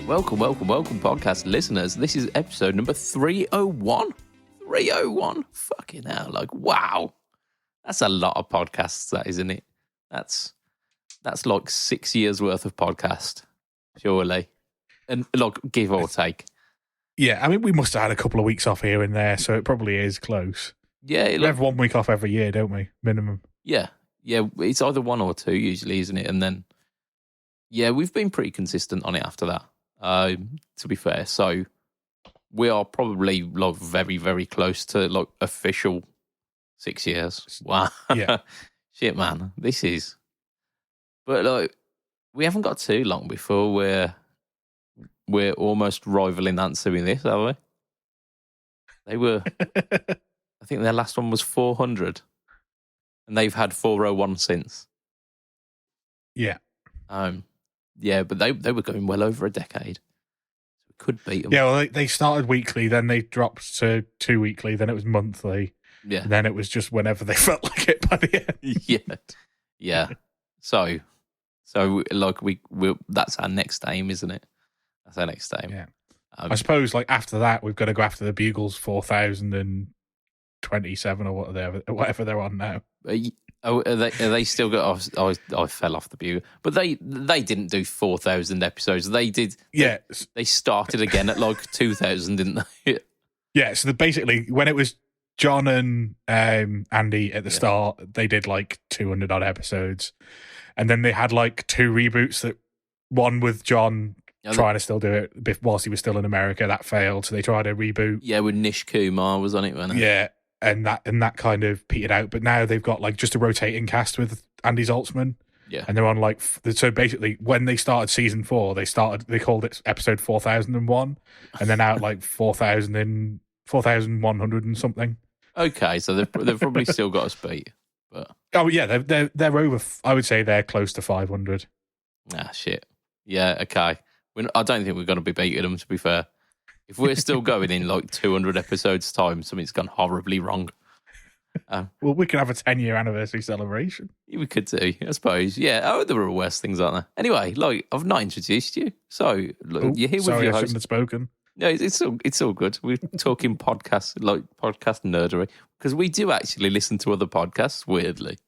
Welcome, podcast listeners. This is episode number 301. 301? Fucking hell, like, wow. That's a lot of podcasts, that, isn't it? That's like 6 years worth of podcast, surely. And, like, give or take. Yeah, I mean, we must have had a couple of weeks off here and there, so it probably is close. Yeah. We have 1 week off every year, don't we? Minimum. Yeah, it's either 1 or 2 usually, isn't it? And then, yeah, we've been pretty consistent on it after that, to be fair. So we are probably like very, very close to like official 6 years. Wow. Yeah. Shit, man. This is... But like, we haven't got too long before we're almost rivaling answering this, are we? They were... I think their last one was 400. And they've had 401 since. Yeah. Yeah, but they were going well over a decade. We could beat them. Yeah, well, they started weekly, then they dropped to 2 weekly, then it was monthly. Yeah. And then it was just whenever they felt like it by the end. Yeah. So like we that's our next aim, isn't it? That's our next aim. Yeah. I suppose like after that, we've got to go after the Bugles 4027 or whatever they're on now. Are they still got? I fell off the Bugle, but they didn't do 4,000 episodes. They did. Yeah, they started again at like 2,000, didn't they? Yeah. So basically, when it was John and Andy at the start, they did like 200 odd episodes, and then they had like 2 reboots. That one with John trying to still do it whilst he was still in America, that failed. So they tried a reboot. Yeah, with Nish Kumar was on it, wasn't it? Yeah. And that kind of petered out, but now they've got like just a rotating cast with Andy Zaltzman. Yeah, and they're on like so basically when they started season 4, they called it episode 4001, and they're now at like 4,100 and something. Okay, so they've probably still got us beat, but oh yeah, they're over. I would say they're close to 500. Ah shit. Yeah, okay. I don't think we're going to be beating them. To be fair. If we're still going in like 200 episodes time, something's gone horribly wrong. Well, we can have a 10-year anniversary celebration. We could do, I suppose. Yeah. Oh, there are worse things, aren't there? Anyway, like I've not introduced you, so look, you're here with your I host. shouldn't have spoken. No, it's all good. We're talking podcast nerdery because we do actually listen to other podcasts. Weirdly,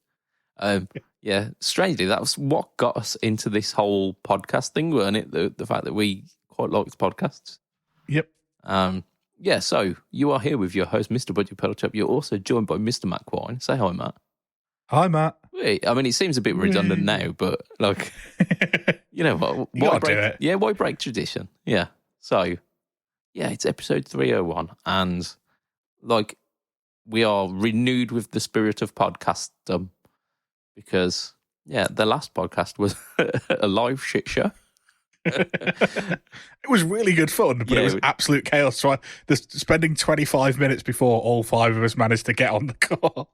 yeah, strangely, that was what got us into this whole podcast thing, weren't it? The fact that we quite liked podcasts. Yep. Yeah, so you are here with your host, Mr. BudgetPedalChap. You're also joined by Mr. Matt Quine. Say hi, Matt. Hi, Matt. Wait, I mean, it seems a bit redundant now, but like, you know what? Why break? Yeah, why break tradition? Yeah. So, yeah, it's episode 301, and like, we are renewed with the spirit of podcastdom because, yeah, the last podcast was a live shit show. It was really good fun, but it was absolute chaos. Spending 25 minutes before all 5 of us managed to get on the call.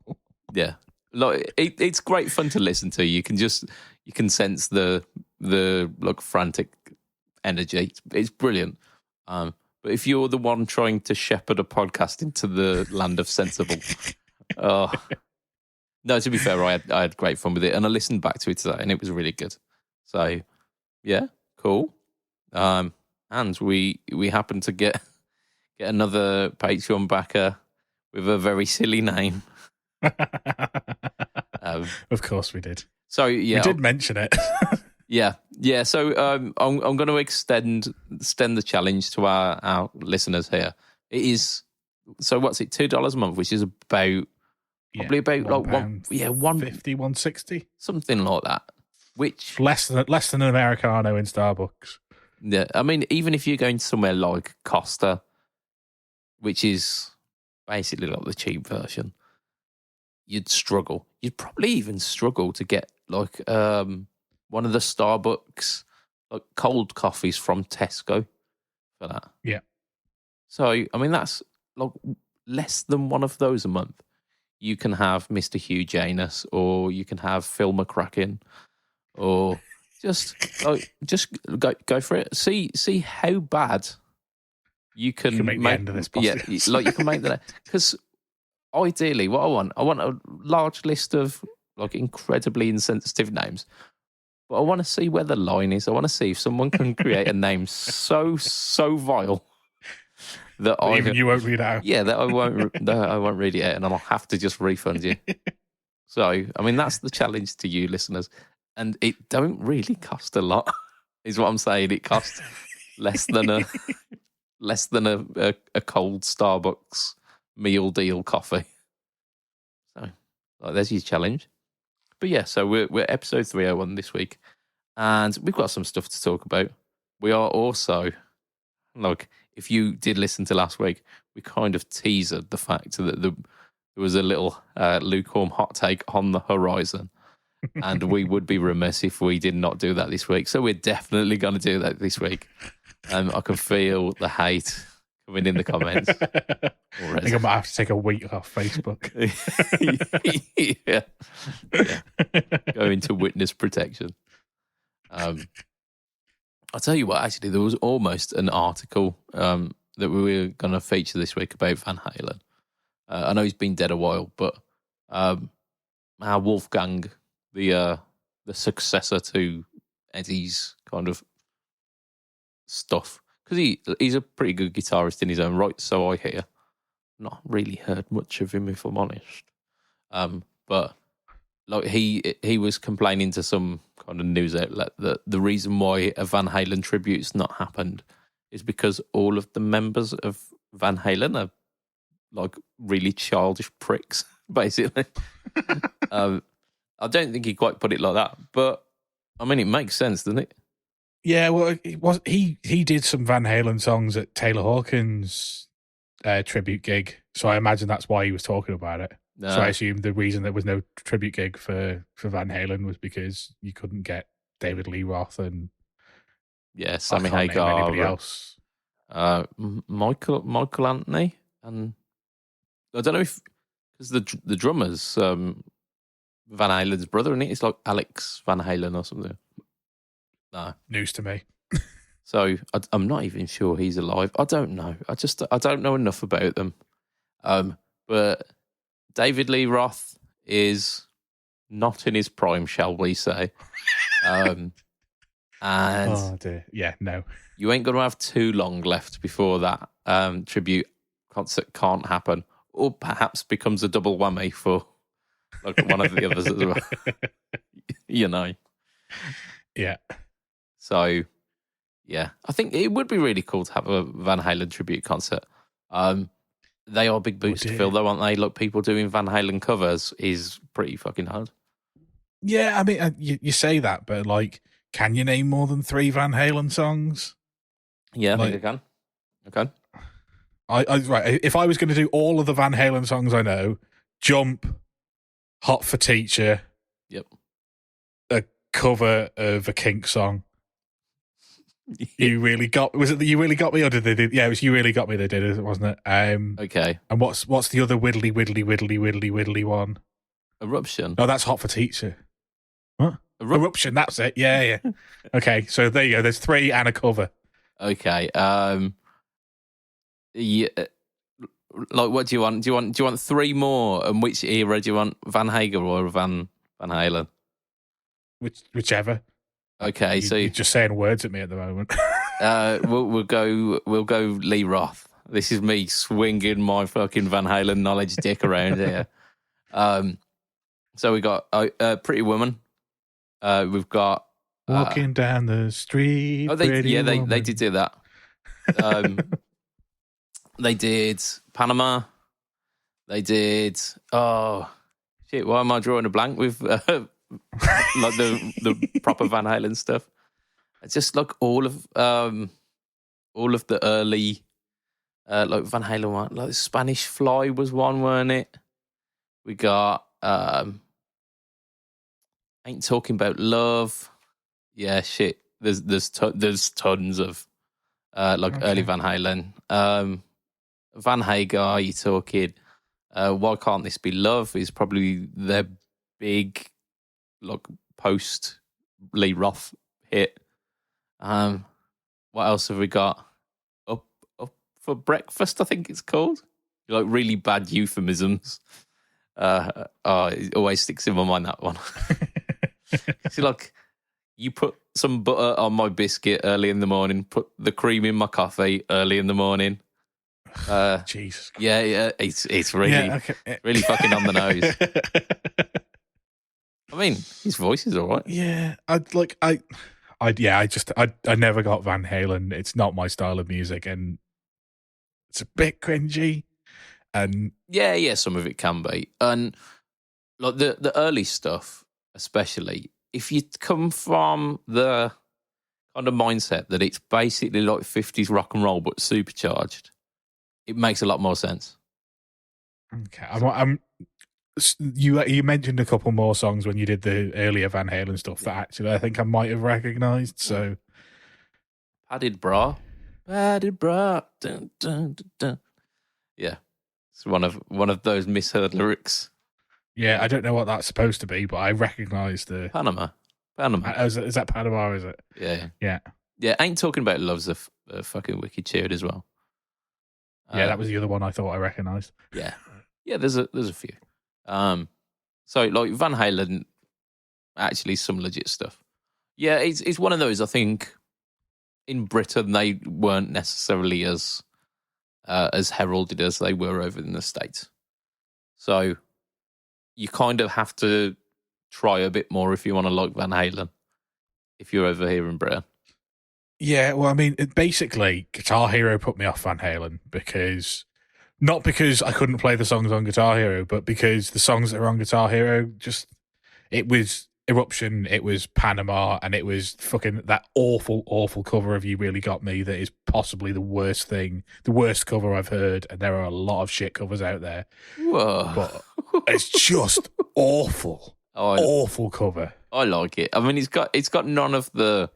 Yeah, like it's great fun to listen to. You can sense the like frantic energy. It's brilliant. But if you're the one trying to shepherd a podcast into the land of sensible, no. To be fair, I had great fun with it, and I listened back to it today, and it was really good. So, yeah. Cool. And we happened to get another Patreon backer with a very silly name. Of course we did. So yeah, we did mention it. yeah. So I'm going to extend the challenge to our listeners here. It is so what's it? $2 a month, which is about probably about like £1.50, $1.60, something like that. Which less than an Americano in Starbucks. Yeah, I mean, even if you're going somewhere like Costa, which is basically like the cheap version, you'd struggle. You'd probably even struggle to get like one of the Starbucks like cold coffees from Tesco for that. Yeah. So I mean, that's like less than one of those a month. You can have Mr. Hugh Janus, or you can have Phil McCracken. Or just go for it. See how bad you can make the end of this podcast. Yeah, like you can make that. Because ideally, what I want a large list of like incredibly insensitive names, But I want to see where the line is. I want to see if someone can create a name so vile that even you won't read it out. Yeah, that I won't read it out, and I'll have to just refund you. So, I mean, that's the challenge to you, listeners, and it don't really cost a lot, is what I'm saying. It costs less than a cold Starbucks meal deal coffee. So, there's your challenge. But yeah, so we're episode 301 this week, and we've got some stuff to talk about. We are also, if you did listen to last week, we kind of teased the fact that there was a little lukewarm hot take on the horizon, and we would be remiss if we did not do that this week. So we're definitely going to do that this week. I can feel the hate coming in the comments already. I think I might have to take a week off Facebook. yeah. Go into witness protection. I'll tell you what, actually, there was almost an article that we were going to feature this week about Van Halen. I know he's been dead a while, but our Wolfgang, the successor to Eddie's kind of stuff, because he's a pretty good guitarist in his own right, so I hear. Not really heard much of him, if I'm honest. But he was complaining to some kind of news outlet that the reason why a Van Halen tribute's not happened is because all of the members of Van Halen are really childish pricks, basically. I don't think he quite put it like that, but I mean, it makes sense, doesn't it? Yeah, well, he did some Van Halen songs at Taylor Hawkins' tribute gig, so I imagine that's why he was talking about it. So I assume the reason there was no tribute gig for Van Halen was because you couldn't get David Lee Roth and Sammy Hagar, anybody else. Michael Anthony, and I don't know if because the drummer's Van Halen's brother, isn't it? It's like Alex Van Halen or something. No, news to me. So I'm not even sure he's alive. I don't know. I don't know enough about them. But David Lee Roth is not in his prime, shall we say? And oh dear, yeah, no. You ain't going to have too long left before that tribute concert can't happen, or perhaps becomes a double whammy for one of the others as well. You know. Yeah. So, yeah, I think it would be really cool to have a Van Halen tribute concert. They are big boots to fill, though, aren't they? People doing Van Halen covers is pretty fucking hard. Yeah, I mean, you say that, but can you name more than 3 Van Halen songs? Yeah, I think I can. Okay. Right. If I was going to do all of the Van Halen songs I know, Jump, Hot for Teacher. Yep. A cover of a Kink song. You really got. Was it that You Really Got Me, or did they do? Yeah, it was You Really Got Me. They did it, wasn't it? Okay. And what's the other widdly one? Eruption. Oh, that's Hot for Teacher. What? Eruption. That's it. Yeah. Okay, so there you go. There's 3 and a cover. Okay. Yeah. What do you want? Do you want 3 more? And which era do you want? Van Hager or Van Halen? Whichever. Okay, you're just saying words at me at the moment. We'll go Lee Roth. This is me swinging my fucking Van Halen knowledge dick around here. So we got Pretty Woman. We've got Walking down the street. Oh, they did do that. They did Panama. They did. Oh shit! Why am I drawing a blank with the proper Van Halen stuff? It's just all of the early Van Halen one. Like Spanish Fly was one, weren't it? We got Ain't Talking About Love. Yeah, shit. There's tons of early Van Halen. Van Hagar, you talking? Why Can't This Be Love is probably their big post Lee Roth hit. What else have we got? Up for Breakfast, I think it's called. Really bad euphemisms. It always sticks in my mind, that one. See, You put some butter on my biscuit early in the morning. Put the cream in my coffee early in the morning. Jesus. Yeah, it's really really fucking on the nose. I mean, his voice is all right. Yeah, I never got Van Halen. It's not my style of music, and it's a bit cringy. And Yeah, some of it can be. And like the early stuff, especially, if you come from the kind of mindset that it's basically like 50s rock and roll but supercharged, it makes a lot more sense. okay, you mentioned a couple more songs when you did the earlier Van Halen stuff that actually I think I might have recognised. So, Padded bra, dun, dun, dun, dun. Yeah, it's one of those misheard lyrics. yeah, I don't know what that's supposed to be, but I recognise the Panama. Is that Panama? Is it? Yeah. Ain't talking about loves a fucking wicked tune as well. Yeah, that was the other one I thought I recognised. Yeah. There's a few. So like Van Halen, actually some legit stuff. Yeah, it's one of those. I think in Britain they weren't necessarily as heralded as they were over in the States. So you kind of have to try a bit more if you want to like Van Halen. If you're over here in Britain. Yeah, well, I mean, basically, Guitar Hero put me off Van Halen not because I couldn't play the songs on Guitar Hero, but because the songs that are on Guitar Hero it was Eruption, it was Panama, and it was fucking that awful, awful cover of You Really Got Me that is possibly the worst cover I've heard, and there are a lot of shit covers out there. Whoa. But it's just awful. Awful cover. I like it. I mean, it's got none of the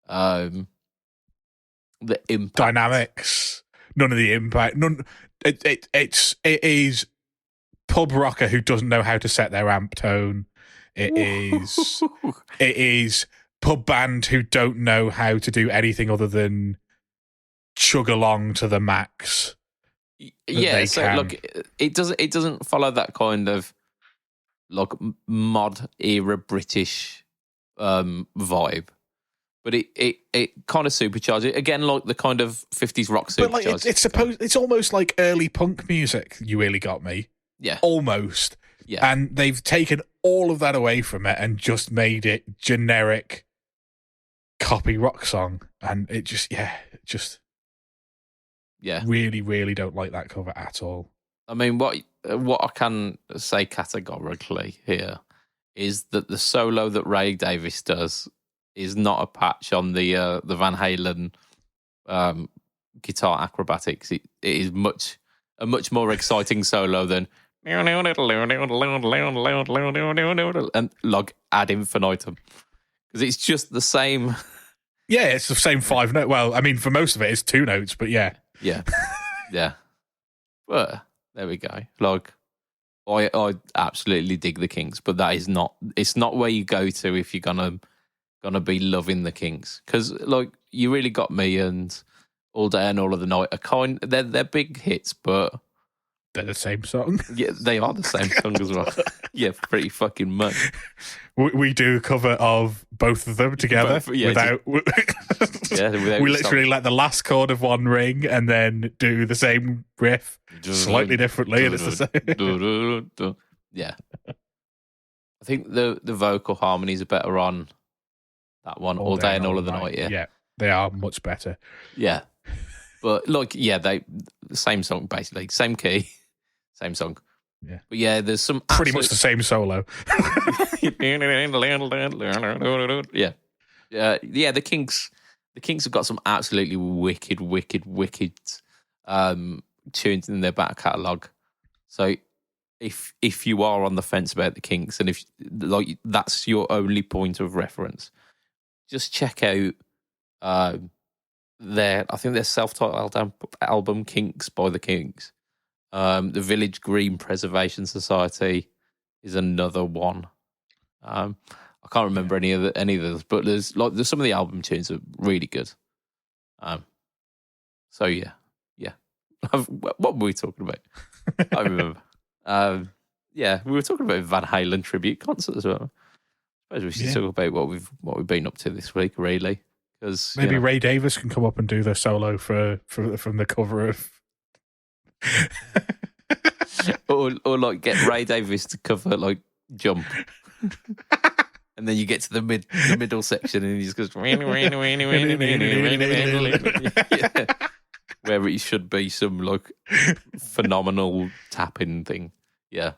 impact. Dynamics, none of the impact. None. It is pub rocker who doesn't know how to set their amp tone. It is pub band who don't know how to do anything other than chug along to the max. Yeah, so look, it doesn't follow that kind of like mod era British vibe. But it kind of supercharges it again, like the kind of 50s rock supercharge. But like it's almost like early punk music. You Really Got Me. Yeah, almost. Yeah, and they've taken all of that away from it and just made it generic copy rock song, and it just really, really don't like that cover at all. I mean, what I can say categorically here is that the solo that Ray Davies does is not a patch on the Van Halen guitar acrobatics. It is a much more exciting solo than and log ad infinitum, because it's just the same. Yeah, it's the same 5 note. Well, I mean, for most of it, it's 2 notes, but yeah. Well, there we go. Like, I absolutely dig the Kings, but that is not. It's not where you go to if you're gonna be loving the Kings, because like You Really Got Me and All Day and All of the Night are they're big hits, but they're the same song. Yeah, they are the same song as well. Yeah, pretty fucking much. We do a cover of both of them together without we literally let the last chord of one ring and then do the same riff slightly differently, and it's the same. Yeah. I think the vocal harmonies are better on that one, All Day and All of the Night. Yeah, they are much better. Yeah. But like, the same song basically, same key, same song. Yeah. But yeah, there's some pretty much the same solo. Yeah. The Kings have got some absolutely wicked tunes in their back catalogue. So if you are on the fence about the Kings, and if like that's your only point of reference, just check out I think their self-titled album Kinks by the Kings. The Village Green Preservation Society is another one. I can't remember any of those, but there's some of the album tunes are really good. So yeah. What were we talking about? I remember. We were talking about Van Halen tribute concert as well. suppose we should talk about what we've been up to this week, really. Because maybe Ray Davis can come up and do the solo from the cover of. or like get Ray Davis to cover like Jump. And then you get to the middle section and he just goes where it should be some like phenomenal tapping thing. Yeah.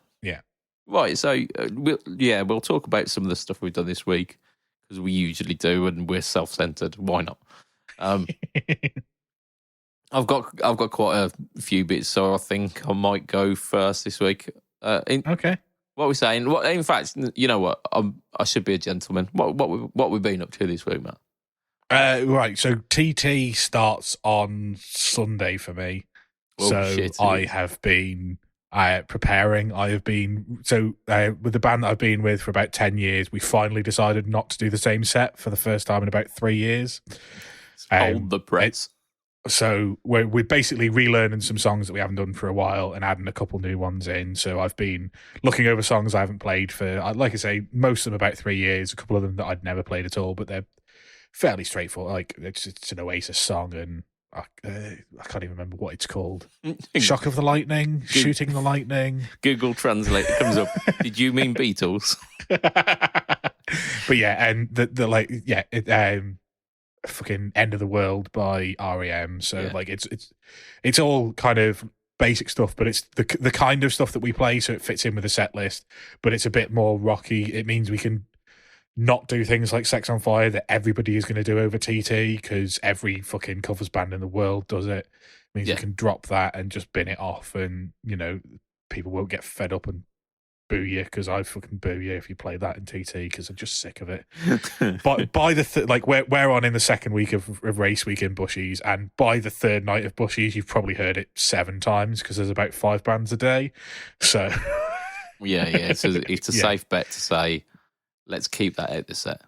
Right, so we'll talk about some of the stuff we've done this week because we usually do, and we're self-centered. Why not? I've got quite a few bits, so I think I might go first this week. Okay. What are we saying? In fact, you know what? I should be a gentleman. What we've been up to this week, Matt? Right. So TT starts on Sunday for me. I have been preparing. I have been with the band that I've been with for about 10 years. We finally decided not to do the same set for the first time in about 3 years. Hold the press. So we're basically relearning some songs that we haven't done for a while and adding a couple new ones in. So I've been looking over songs I haven't played for, like I say, most of them about 3 years. A couple of them that I'd never played at all, but they're fairly straightforward. Like it's an Oasis song, and I can't even remember what it's called. Shock of the Lightning, Shooting the Lightning. Google Translate comes up. Did you mean Beatles? But yeah, and fucking End of the World by REM. So like it's all kind of basic stuff, but it's the kind of stuff that we play, so it fits in with the set list, but it's a bit more rocky. It means we can not do things like Sex on Fire that everybody is going to do over TT because every fucking covers band in the world does it. It means we can drop that and just bin it off, and people won't get fed up and boo you because I fucking boo you if you play that in TT because I'm just sick of it. But by the we're on in the second week of race week in Bushies, and by the third night of Bushies, you've probably heard it 7 times because there's about 5 bands a day. So it's a safe bet to say let's keep that out the set.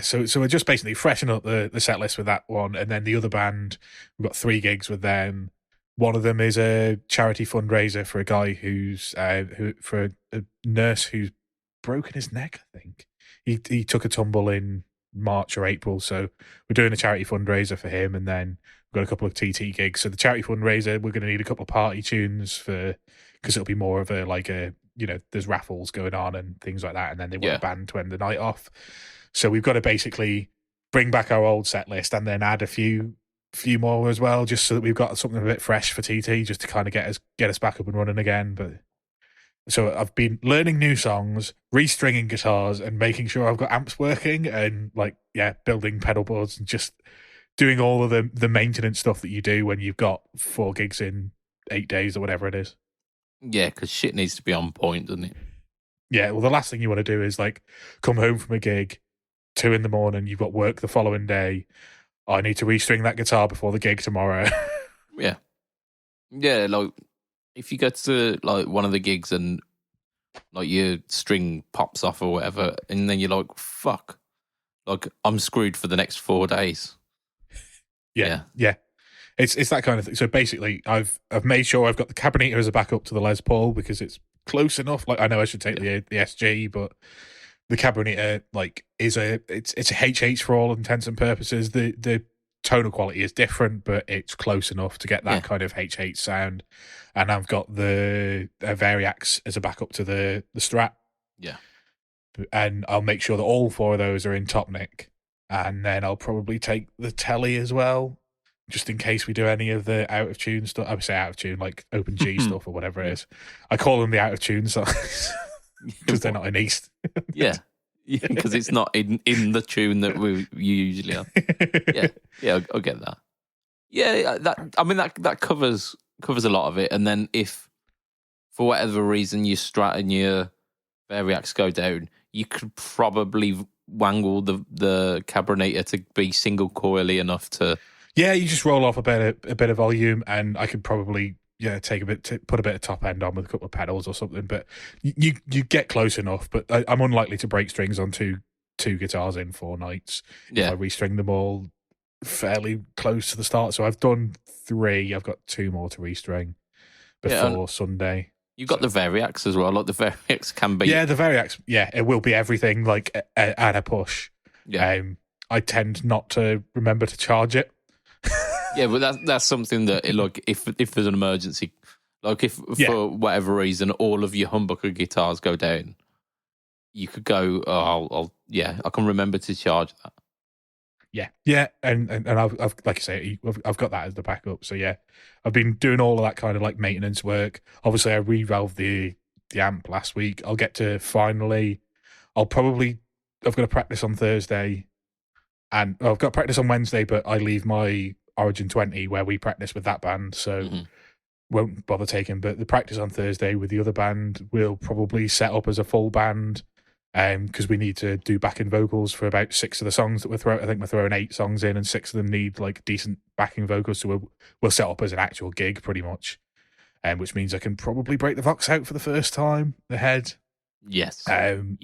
So we're just basically freshening up the set list with that one, and then the other band, we've got 3 gigs with them. One of them is a charity fundraiser for a guy for a nurse who's broken his neck, I think. He took a tumble in March or April, so we're doing a charity fundraiser for him, and then we've got a couple of TT gigs. So the charity fundraiser, we're going to need a couple of party tunes because it'll be more of there's raffles going on and things like that, and then they want a band to end the night off. So we've got to basically bring back our old set list and then add a few more as well, just so that we've got something a bit fresh for TT, just to kind of get us back up and running again. But so I've been learning new songs, restringing guitars, and making sure I've got amps working, and building pedal boards, and just doing all of the maintenance stuff that you do when you've got 4 gigs in 8 days or whatever it is. Yeah, because shit needs to be on point, doesn't it? Yeah, well, the last thing you want to do is come home from a gig, 2 a.m, you've got work the following day. I need to restring that guitar before the gig tomorrow. Yeah, like if you go to like one of the gigs and like your string pops off or whatever, and then you're like, fuck, like I'm screwed for the next 4 days. Yeah. It's that kind of thing. So basically, I've made sure I've got the Cabernet as a backup to the Les Paul because it's close enough. Like I know I should take the SG, but the Cabernet it's a HH for all intents and purposes. The tonal quality is different, but it's close enough to get that kind of HH sound. And I've got the Variax as a backup to the Strat. Yeah, and I'll make sure that all 4 of those are in top nick, and then I'll probably take the Telly as well, just in case we do any of the out of tune stuff. I would say out of tune, like open G stuff or whatever it is. I call them the out of tune songs because they're not in East. Yeah, because it's not in the tune that we usually are. Yeah, I'll get that. Yeah, that covers a lot of it. And then if for whatever reason your Strat and your Variax go down, you could probably wangle the Cabernet to be single coily enough to. Yeah, you just roll off a bit of volume, and I could probably take put a bit of top end on with a couple of pedals or something. But you get close enough. But I'm unlikely to break strings on two guitars in 4 nights. Yeah, if I restring them all fairly close to the start. So I've done 3. I've got 2 more to restring before Sunday. You've got the Variax as well. Like the Variax can be. Yeah, the Variax. Yeah, it will be everything like at a push. Yeah. I tend not to remember to charge it. Yeah, but that's something that like if there's an emergency, like if for whatever reason all of your humbucker guitars go down, you could go. Oh, I can remember to charge that. Yeah, and I've like I say, I've got that as the backup. So yeah, I've been doing all of that kind of like maintenance work. Obviously, I revalved the amp last week. I'll get to finally. I've got to practice on Thursday, and I've got practice on Wednesday. But I leave my Origin 20 where we practice with that band, so won't bother taking. But the practice on Thursday with the other band will probably set up as a full band. Because we need to do backing vocals for about 6 of the songs that we're throwing. I think we're throwing 8 songs in, and 6 of them need like decent backing vocals. So we'll set up as an actual gig pretty much, which means I can probably break the Vox out for the first time. The head, yes. And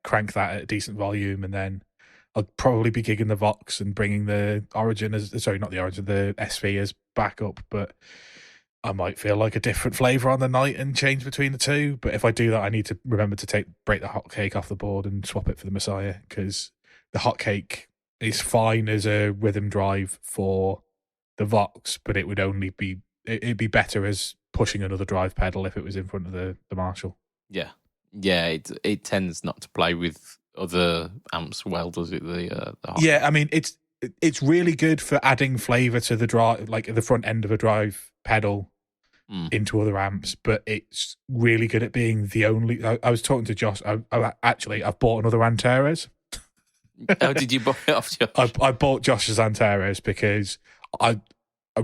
crank that at a decent volume, and then I'll probably be gigging the Vox and bringing the Origin not the Origin, the SV as backup, but. I might feel like a different flavour on the night and change between the two. But if I do that, I need to remember to break the hotcake off the board and swap it for the Messiah, because the hotcake is fine as a rhythm drive for the Vox, but it would only be it'd be better as pushing another drive pedal if it was in front of the Marshall. Yeah, it tends not to play with other amps well, does it? The yeah, I mean it's really good for adding flavour to the drive, like the front end of a drive pedal into other amps, but it's really good at being the only. I was talking to Josh. I've bought another Antares. Oh, did you buy it off Josh? I bought Josh's Antares because I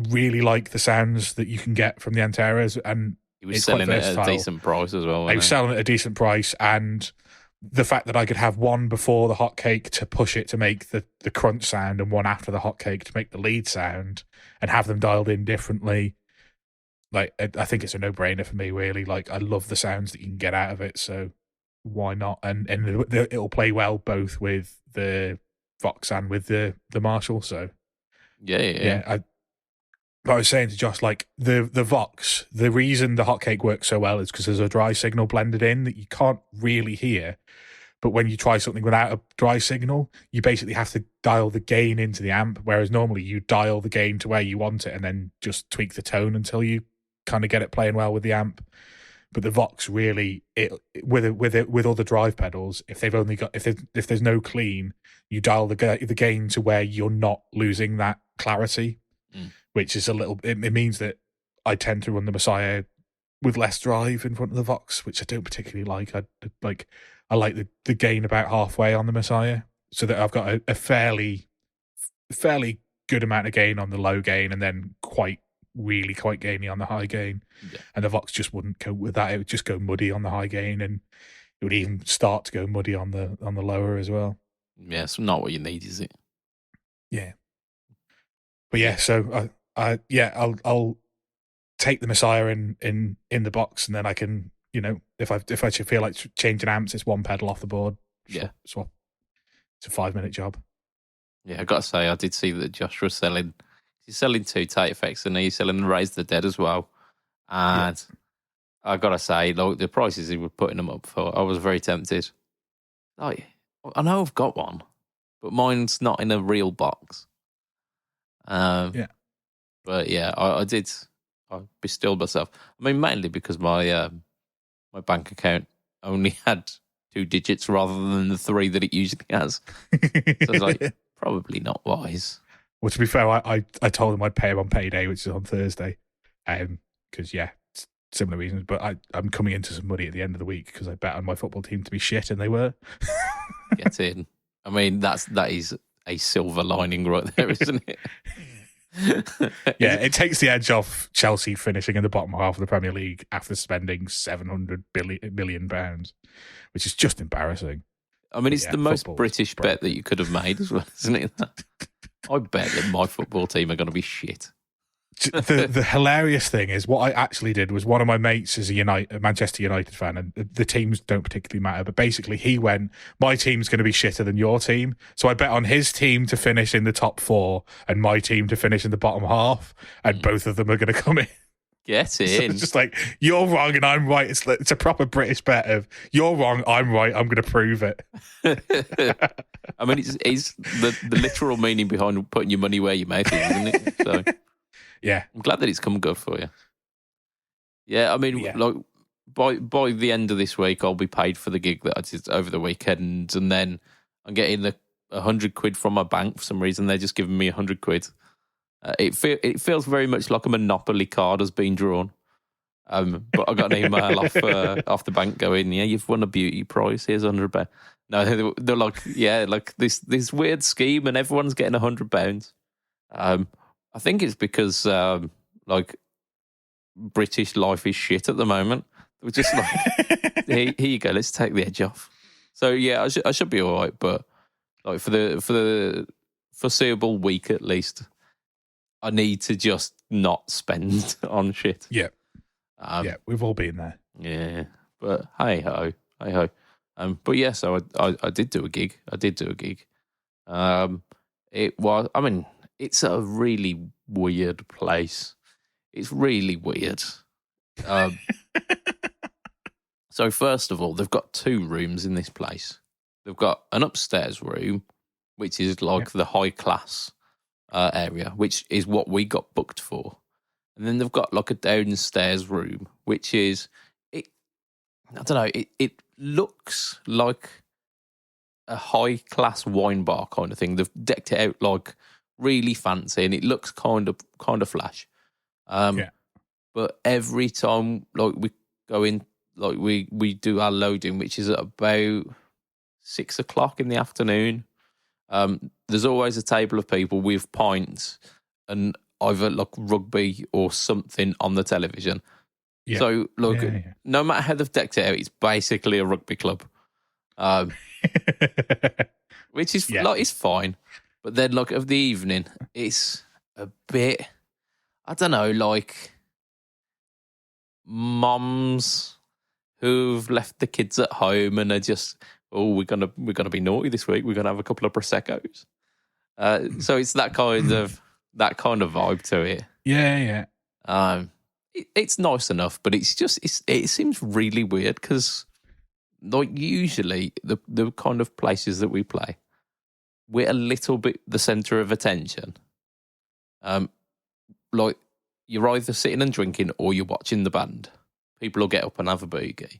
really like the sounds that you can get from the Antares, and he was selling it at a decent price as well. I was selling it at a decent price, and the fact that I could have one before the hotcake to push it to make the crunch sound, and one after the hotcake to make the lead sound, and have them dialed in differently. Like, I think it's a no-brainer for me, really. Like, I love the sounds that you can get out of it, so why not? And it'll play well both with the Vox and with the Marshall. So yeah. I was saying to Josh, like the Vox, the reason the hotcake works so well is because there's a dry signal blended in that you can't really hear. But when you try something without a dry signal, you basically have to dial the gain into the amp, whereas normally you dial the gain to where you want it and then just tweak the tone until you kind of get it playing well with the amp. But the Vox really, with other drive pedals, if they've only got if there's no clean, you dial the gain to where you're not losing that clarity, which is a little. It means that I tend to run the Messiah with less drive in front of the Vox, which I don't particularly like. I like the gain about halfway on the Messiah, so that I've got a fairly good amount of gain on the low gain, and then quite gainy on the high gain. Yeah. And the Vox just wouldn't go with that. It would just go muddy on the high gain, and it would even start to go muddy on the lower as well. Yeah, it's not what you need, is it? Yeah. But yeah, so I'll take the Messiah in the box, and then I can, if I should feel like changing amps, it's one pedal off the board. Swap. It's a 5-minute job. Yeah, I got to say, I did see that Josh was selling. He's selling 2 Tight Effects, and he's selling Raise the Dead as well. And I got to say, like, the prices he was putting them up for, I was very tempted. Like, I know I've got one, but mine's not in a real box. But yeah, I did. I bestilled myself. I mean, mainly because my my bank account only had 2 digits rather than the 3 that it usually has. So I was like, probably not wise. Well, to be fair, I told him I'd pay him on payday, which is on Thursday, because similar reasons. But I'm coming into some money at the end of the week because I bet on my football team to be shit, and they were. Get in. I mean, that is a silver lining right there, isn't it? Yeah, it takes the edge off Chelsea finishing in the bottom half of the Premier League after spending £700 million, which is just embarrassing. I mean, it's the most British bet that you could have made as well, isn't it? I bet that my football team are going to be shit. The hilarious thing is, what I actually did was, one of my mates is a Manchester United fan, and the teams don't particularly matter, but basically he went, my team's going to be shitter than your team. So I bet on his team to finish in the top 4 and my team to finish in the bottom half, and both of them are going to come in. Get in. So it's just like, you're wrong and I'm right. It's a proper British bet of, you're wrong, I'm right, I'm going to prove it. I mean, it's the literal meaning behind putting your money where your mouth is, isn't it? So yeah. I'm glad that it's come good for you. Yeah, I mean, like by the end of this week, I'll be paid for the gig that I did over the weekend, and then I'm getting £100 from my bank for some reason. They're just giving me £100. It feels very much like a Monopoly card has been drawn. But I got an email off the bank going, yeah, you've won a beauty prize. Here's £100. No, they're like, yeah, like this weird scheme, and everyone's getting £100. I think it's because like British life is shit at the moment. We're just like, here you go, let's take the edge off. So yeah, I should be all right, but like for the foreseeable week at least, I need to just not spend on shit. Yeah. Yeah, we've all been there. Yeah, but hey ho. But yeah, so I did do a gig. It was, I mean, it's a really weird place. It's really weird. So first of all, they've got 2 rooms in this place. They've got an upstairs room, which is like the high class area, which is what we got booked for. And then they've got like a downstairs room, which is, I don't know, it looks like a high class wine bar kind of thing. They've decked it out like really fancy, and it looks kind of flash. But every time like we go in, like we do our loading, which is at about 6 o'clock in the afternoon. There's always a table of people with pints and either like rugby or something on the television. Yeah. So look, no matter how they've decked it out, it's basically a rugby club, which is like, it's fine. But then like of the evening, it's a bit, I don't know, like mums who've left the kids at home and are just, we're gonna be naughty this week. We're gonna have a couple of Prosecco's. So it's that kind of vibe to it. Yeah. It's nice enough, but it's just it seems really weird because like usually the kind of places that we play, we're a little bit the center of attention. Like you're either sitting and drinking or you're watching the band. People will get up and have a boogie.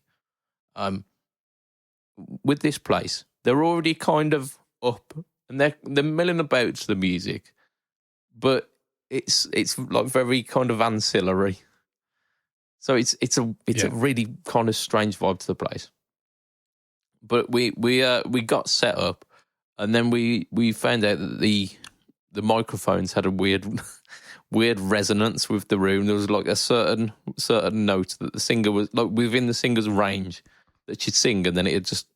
With this place, they're already kind of up and they're milling about to the music, but it's like very kind of ancillary. So it's a really kind of strange vibe to the place. But we got set up, and then we found out that the microphones had a weird resonance with the room. There was like a certain note that the singer was like within the singer's range that she'd sing, and then it'd just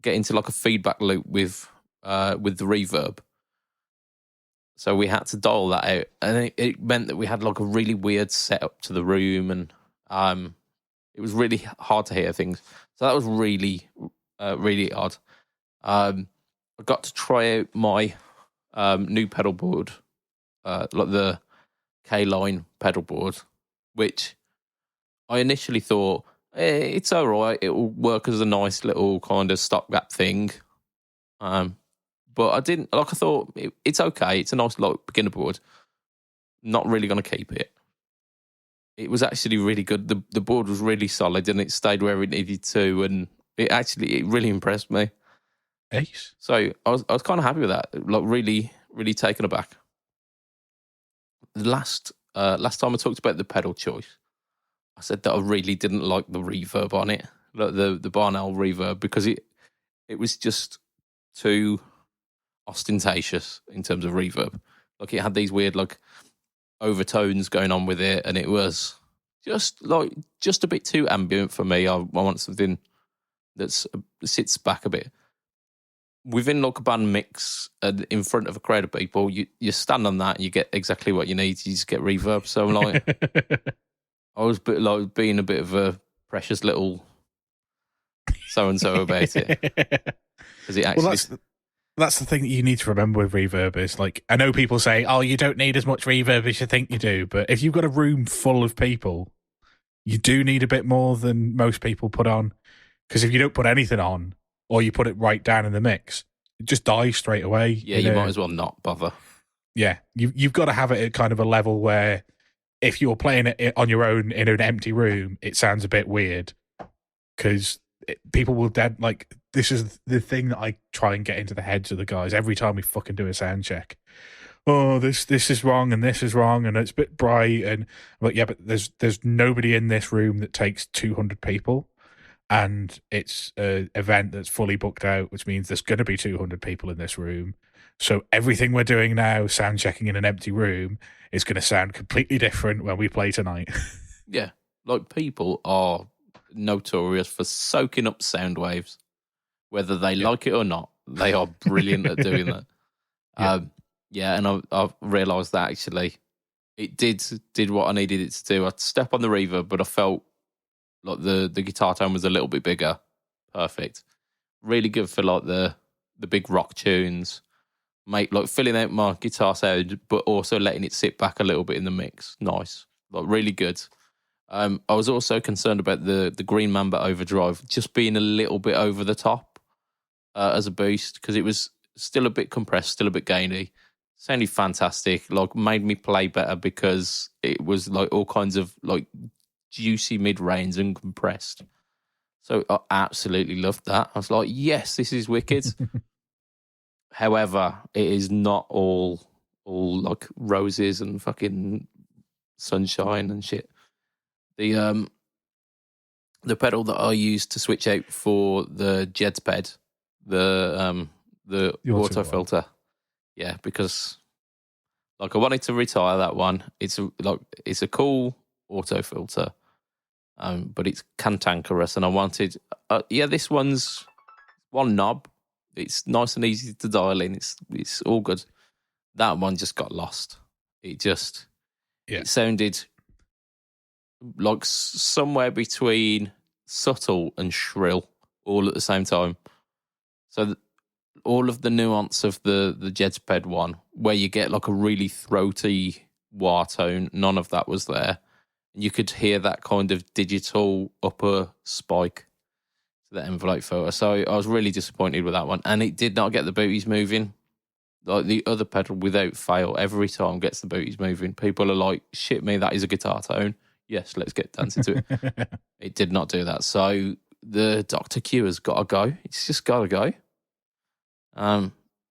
get into like a feedback loop with the reverb. So we had to dial that out, and it meant that we had like a really weird setup to the room, and it was really hard to hear things. So that was really, really odd. I got to try out my new pedal board, like the K-Line pedal board, which I initially thought, it's all right. It will work as a nice little kind of stopgap thing. But I didn't, like I thought, it's okay. It's a nice like beginner board. Not really going to keep it. It was actually really good. The board was really solid and it stayed where it needed to. And it really impressed me. Ace. So I was kind of happy with that. Like really, really taken aback. The last time I talked about the pedal choice, I said that I really didn't like the reverb on it, like the Barnell reverb, because it was just too ostentatious in terms of reverb. Like it had these weird like overtones going on with it, and it was just a bit too ambient for me. I want something that sits back a bit. Within like a band mix in front of a crowd of people, you stand on that and you get exactly what you need. You just get reverb. So I'm like, I was being a bit of a precious little so and so about it, because it actually. That's the thing that you need to remember with reverb is, like, I know people say, oh, you don't need as much reverb as you think you do, but if you've got a room full of people, you do need a bit more than most people put on. Because if you don't put anything on, or you put it right down in the mix, it just dies straight away. Yeah, you might as well not bother. Yeah, you've got to have it at kind of a level where if you're playing it on your own in an empty room, it sounds a bit weird. Because people will like, this is the thing that I try and get into the heads of the guys every time we fucking do a sound check. Oh, this is wrong and this is wrong and it's a bit bright, and but there's nobody in this room that takes 200 people, and it's an event that's fully booked out, which means there's going to be 200 people in this room. So everything we're doing now, sound checking in an empty room, is going to sound completely different when we play tonight. Yeah, like, people are notorious for soaking up sound waves, whether they like it or not. They are brilliant at doing that. And I've realised that actually it did what I needed it to do. I'd step on the reverb, but I felt like the guitar tone was a little bit bigger. Perfect. Really good for like the big rock tunes. Like filling out my guitar sound, but also letting it sit back a little bit in the mix. Nice. Like, really good. I was also concerned about the Green Mamba Overdrive just being a little bit over the top as a boost, because it was still a bit compressed, still a bit gainy. Sounded fantastic. Like, made me play better because it was like all kinds of like juicy mid-range and compressed. So I absolutely loved that. I was like, yes, this is wicked. However, it is not all like roses and fucking sunshine and shit. The pedal that I used to switch out for the JetPed, the auto filter, yeah, because like I wanted to retire that one. It's a cool auto filter, but it's cantankerous, and I wanted this one's one knob. It's nice and easy to dial in. It's all good. That one just got lost. It sounded like somewhere between subtle and shrill all at the same time. So all of the nuance of the JetPed one, where you get like a really throaty wah tone, none of that was there. And you could hear that kind of digital upper spike to the envelope filter. So I was really disappointed with that one. And it did not get the booties moving. Like, the other pedal, without fail, every time gets the booties moving. People are like, shit me, that is a guitar tone. Yes, let's get dancing to it. It did not do that. So the Dr. Q has got to go. It's just got to go.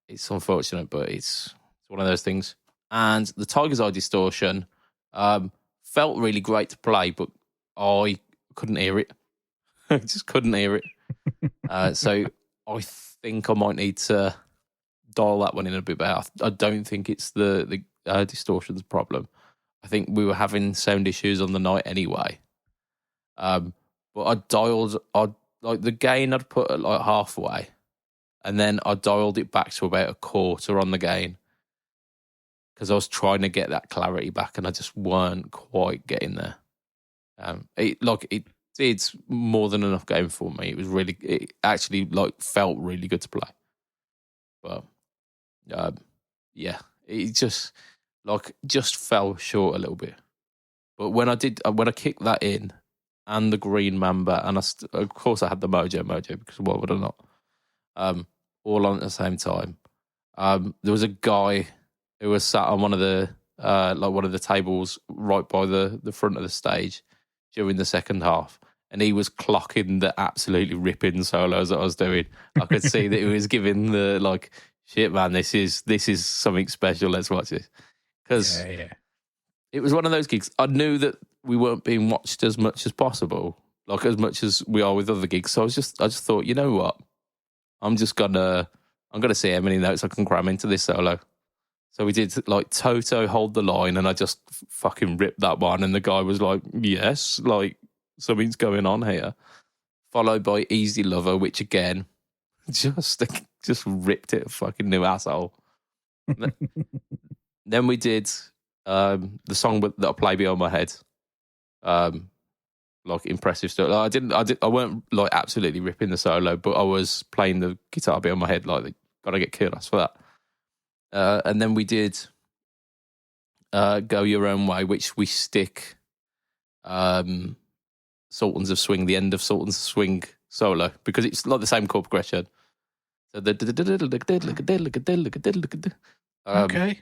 It's unfortunate, but it's one of those things. And the Tiger's Eye Distortion felt really great to play, but I couldn't hear it. I just couldn't hear it. So I think I might need to dial that one in a bit better. I don't think it's the distortion's problem. I think we were having sound issues on the night anyway. But I dialed, like the gain I'd put at like halfway, and then I dialed it back to about a quarter on the gain because I was trying to get that clarity back, and I just weren't quite getting there. It did more than enough gain for me. It actually like felt really good to play. But it just fell short a little bit. But when I kicked that in, and the Green Mamba, and of course I had the Mojo because why would I not? All on at the same time. There was a guy who was sat on one of the tables right by the front of the stage during the second half, and he was clocking the absolutely ripping solos that I was doing. I could see that he was giving the like, shit, man, this is something special. Let's watch this. Because it was one of those gigs. I knew that we weren't being watched as much as possible, like as much as we are with other gigs. So I just thought, you know what? I'm gonna see how many notes I can cram into this solo. So we did like Toto Hold the Line, and I just fucking ripped that one. And the guy was like, yes, like something's going on here. Followed by Easy Lover, which again, just ripped it a fucking new asshole. Then we did the song that I play behind my head. Like impressive stuff. Like, I weren't like absolutely ripping the solo, but I was playing the guitar behind my head like Got to get kudos for that. And then we did Go Your Own Way, which we stick Sultans of Swing, the end of Sultans of Swing solo, because it's like the same chord progression. So Okay.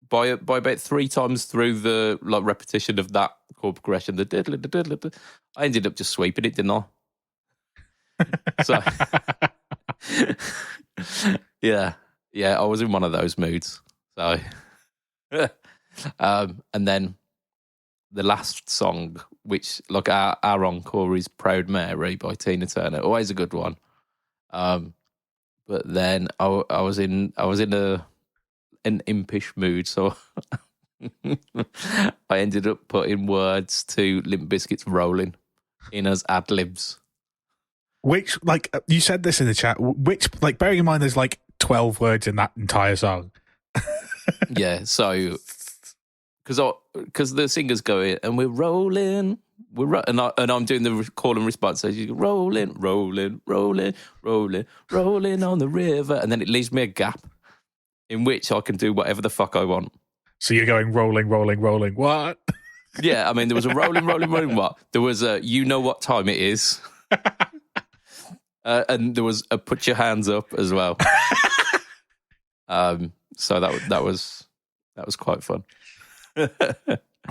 By about 3 times through the like repetition of that chord progression, I ended up just sweeping it, didn't I? So yeah, I was in one of those moods. So and then the last song, which like our encore, is Proud Mary by Tina Turner. Always a good one. But then I was in an impish mood, so I ended up putting words to Limp Bizkit's Rolling in as ad libs. Which, like, you said this in the chat, which, like, bearing in mind there's like 12 words in that entire song. Yeah, so because the singer's going and we're rolling, and I'm doing the call and response. So you go, rolling, rolling, rolling, rolling, rolling on the river, and then it leaves me a gap in which I can do whatever the fuck I want. So you're going rolling, rolling, rolling. What? Yeah, I mean, there was a rolling, rolling, rolling. What? There was a you know what time it is, and there was a put your hands up as well. So that was quite fun.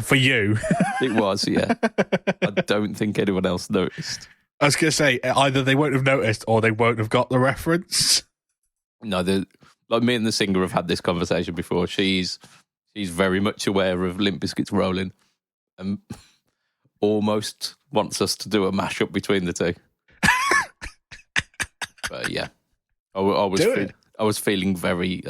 For you. It was, yeah. I don't think anyone else noticed. I was going to say, either they won't have noticed or they won't have got the reference. No, like me and the singer have had this conversation before. She's very much aware of Limp Bizkit's Rolling and almost wants us to do a mashup between the two. But yeah, I was feeling very...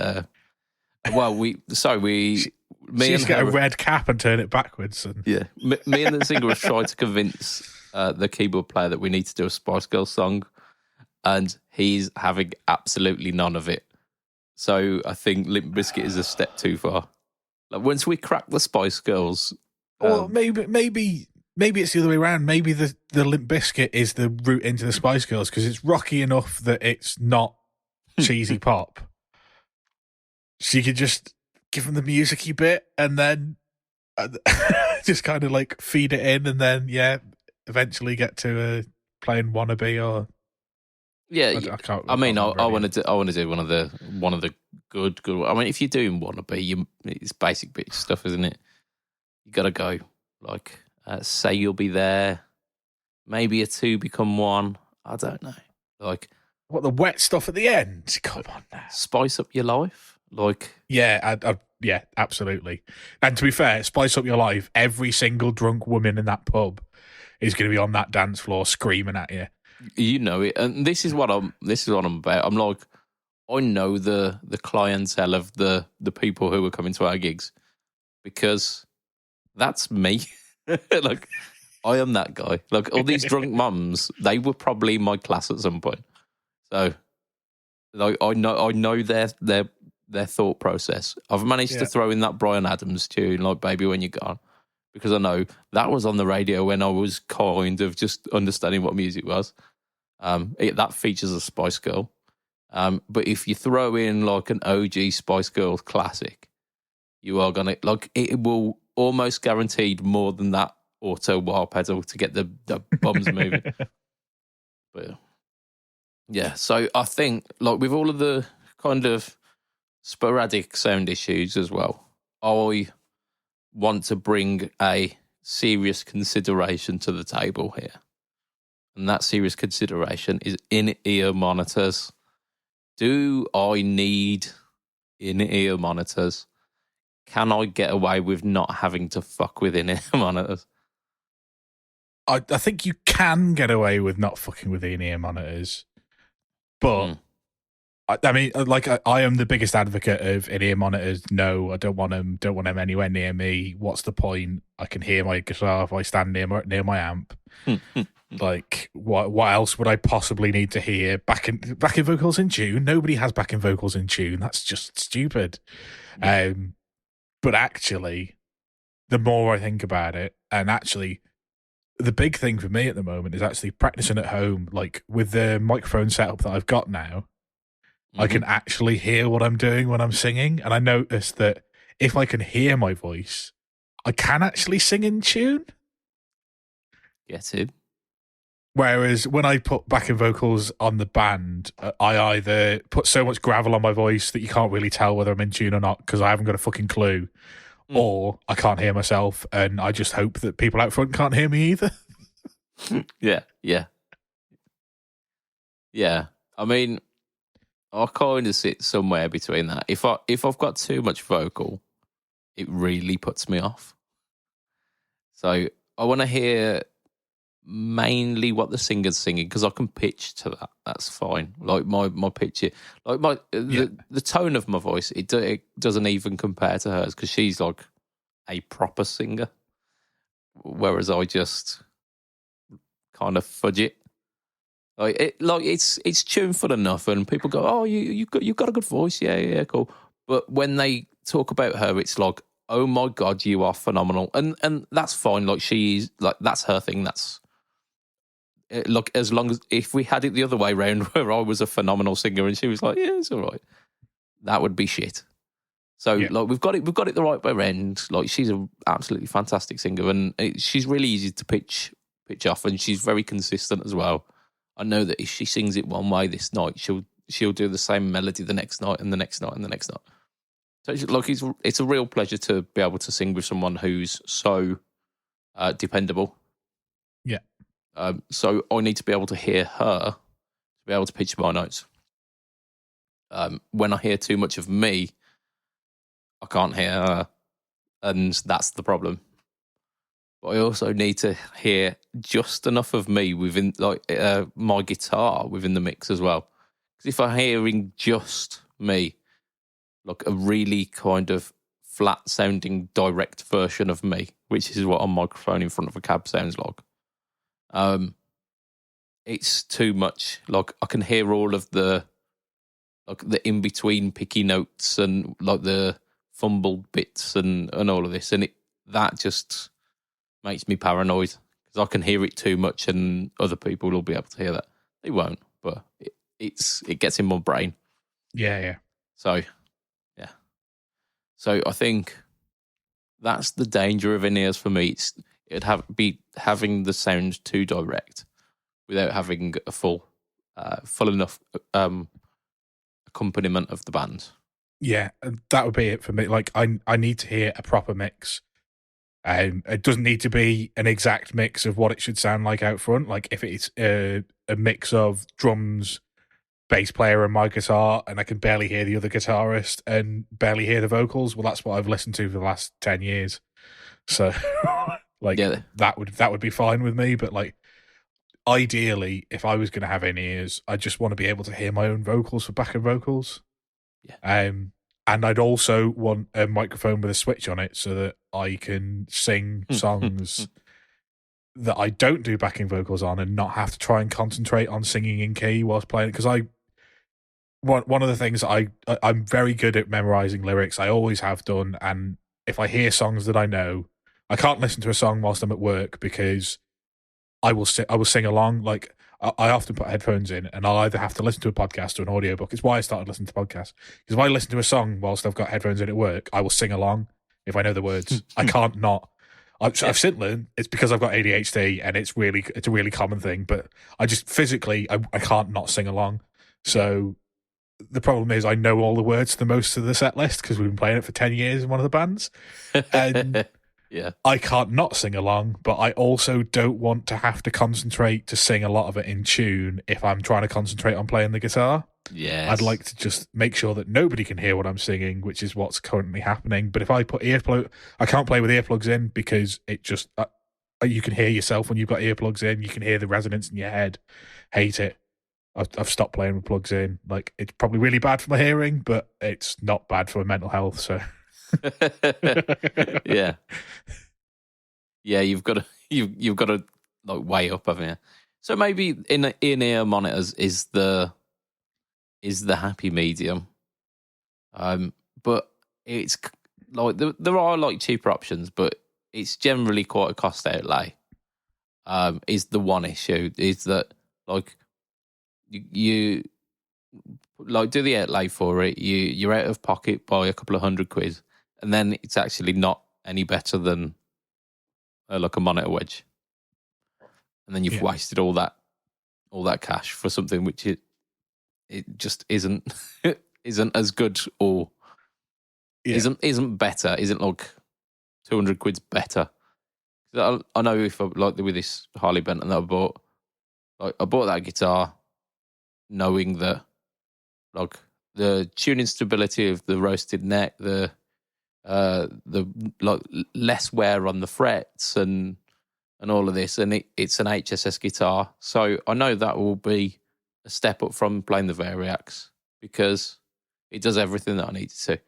She's got a red cap and turn it backwards. And... Yeah. Me and the singer have tried to convince the keyboard player that we need to do a Spice Girls song, and he's having absolutely none of it. So I think Limp Bizkit is a step too far. Like once we crack the Spice Girls... Or maybe it's the other way around. Maybe the Limp Bizkit is the route into the Spice Girls because it's rocky enough that it's not cheesy pop. So you could just give them the music-y bit and then just kind of like feed it in and then, eventually get to playing Wannabe or... Yeah, I want to do one of the good. I mean, if you're doing Wannabe, it's basic bitch stuff, isn't it? You got to go like say you'll be there. Maybe a 2 become 1. I don't know. Like what, the wet stuff at the end? Come on now. Spice up your life. Like yeah, yeah, absolutely. And to be fair, Spice Up Your Life, every single drunk woman in that pub is going to be on that dance floor screaming at you. You know it, and this is what I'm about. I'm like, I know the clientele of the people who are coming to our gigs because that's me. Like I am that guy. Like all these drunk mums, they were probably in my class at some point. So like I know their thought process. I've managed to throw in that Bryan Adams tune, like Baby When You're Gone, because I know that was on the radio when I was kind of just understanding what music was. That features a Spice Girl. But if you throw in like an OG Spice Girls classic, you are going to, like, it will almost guaranteed more than that auto wah pedal to get the bums moving. But yeah, so I think like with all of the kind of sporadic sound issues as well, I want to bring a serious consideration to the table here. And that serious consideration is in-ear monitors. Do I need in-ear monitors? Can I get away with not having to fuck with in-ear monitors? I think you can get away with not fucking with in-ear monitors. But, I mean, like, I am the biggest advocate of in-ear monitors. No, I don't want them. Don't want them anywhere near me. What's the point? I can hear my guitar if I stand near my amp. Like, what else would I possibly need to hear? Backing vocals in tune? Nobody has backing vocals in tune. That's just stupid. But actually, the more I think about it, and actually, the big thing for me at the moment is actually practicing at home, like with the microphone setup that I've got now. I can actually hear what I'm doing when I'm singing. And I noticed that if I can hear my voice, I can actually sing in tune. Get it? Whereas when I put backing vocals on the band, I either put so much gravel on my voice that you can't really tell whether I'm in tune or not because I haven't got a fucking clue, or I can't hear myself, and I just hope that people out front can't hear me either. Yeah. I mean, I kind of sit somewhere between that. If I've got too much vocal, it really puts me off. So I want to hear mainly what the singer's singing because I can pitch to that. That's fine. Like my pitch, like the tone of my voice, it doesn't even compare to hers because she's like a proper singer, whereas I just kind of fudge it. It's tuneful enough, and people go, "Oh, you've got a good voice, yeah, cool." But when they talk about her, it's like, "Oh my god, you are phenomenal," and that's fine. Like she's like that's her thing. That's look, as long as if we had it the other way around, where I was a phenomenal singer and she was like, "Yeah, it's all right," that would be shit. So like we've got it the right way around. Like she's an absolutely fantastic singer, and she's really easy to pitch off, and she's very consistent as well. I know that if she sings it one way this night, she'll do the same melody the next night and the next night and the next night. So it's a real pleasure to be able to sing with someone who's so dependable. Yeah. So I need to be able to hear her to be able to pitch my notes. When I hear too much of me, I can't hear her, and that's the problem. But I also need to hear just enough of me within my guitar within the mix as well. Because if I'm hearing just me, like a really kind of flat sounding direct version of me, which is what a microphone in front of a cab sounds like, it's too much. Like I can hear all of the in between picky notes and like the fumbled bits and all of this, and that just makes me paranoid because I can hear it too much, and other people will be able to hear that. They won't, but it gets in my brain. Yeah. So I think that's the danger of in-ears for me. It'd be having the sound too direct without having a full enough accompaniment of the band. Yeah, that would be it for me. Like I need to hear a proper mix. It doesn't need to be an exact mix of what it should sound like out front. Like if it's a mix of drums, bass player, and my guitar, and I can barely hear the other guitarist and barely hear the vocals, well, that's what I've listened to for the last 10 years. So, that would be fine with me. But like, ideally, if I was going to have any ears, I just want to be able to hear my own vocals for backing vocals. Yeah. And I'd also want a microphone with a switch on it so that I can sing songs that I don't do backing vocals on and not have to try and concentrate on singing in key whilst playing. Because one of the things I'm very good at memorizing lyrics. I always have done. And if I hear songs that I know, I can't listen to a song whilst I'm at work because I will sing along. Like I often put headphones in and I'll either have to listen to a podcast or an audiobook. It's why I started listening to podcasts. Because if I listen to a song whilst I've got headphones in at work, I will sing along if I know the words. I can't not. I've since learned it's because I've got ADHD and it's a really common thing, but I just physically, I can't not sing along. So the problem is I know all the words to most of the set list because we've been playing it for 10 years in one of the bands. And yeah, I can't not sing along, but I also don't want to have to concentrate to sing a lot of it in tune if I'm trying to concentrate on playing the guitar. Yes. I'd like to just make sure that nobody can hear what I'm singing, which is what's currently happening. But if I put I can't play with earplugs in because it just, you can hear yourself when you've got earplugs in. You can hear the resonance in your head. Hate it. I've stopped playing with plugs in. Like, it's probably really bad for my hearing, but it's not bad for my mental health. So, yeah, you've got to like weigh up, haven't you? So maybe in-ear monitors is the happy medium. But it's like there are like cheaper options, but it's generally quite a cost outlay. Is the one issue is that like you like do the outlay for it. You're out of pocket by a couple of £100, and then it's actually not any better than like a monitor wedge, and then you've wasted all that cash for something which it just isn't isn't as good or isn't better, isn't like £200 better. I know if I like with this Harley Benton that I bought that guitar knowing that like the tuning stability of the roasted neck, the like less wear on the frets and all of this, and it's an HSS guitar, so I know that will be a step up from playing the Variax because it does everything that I need it to.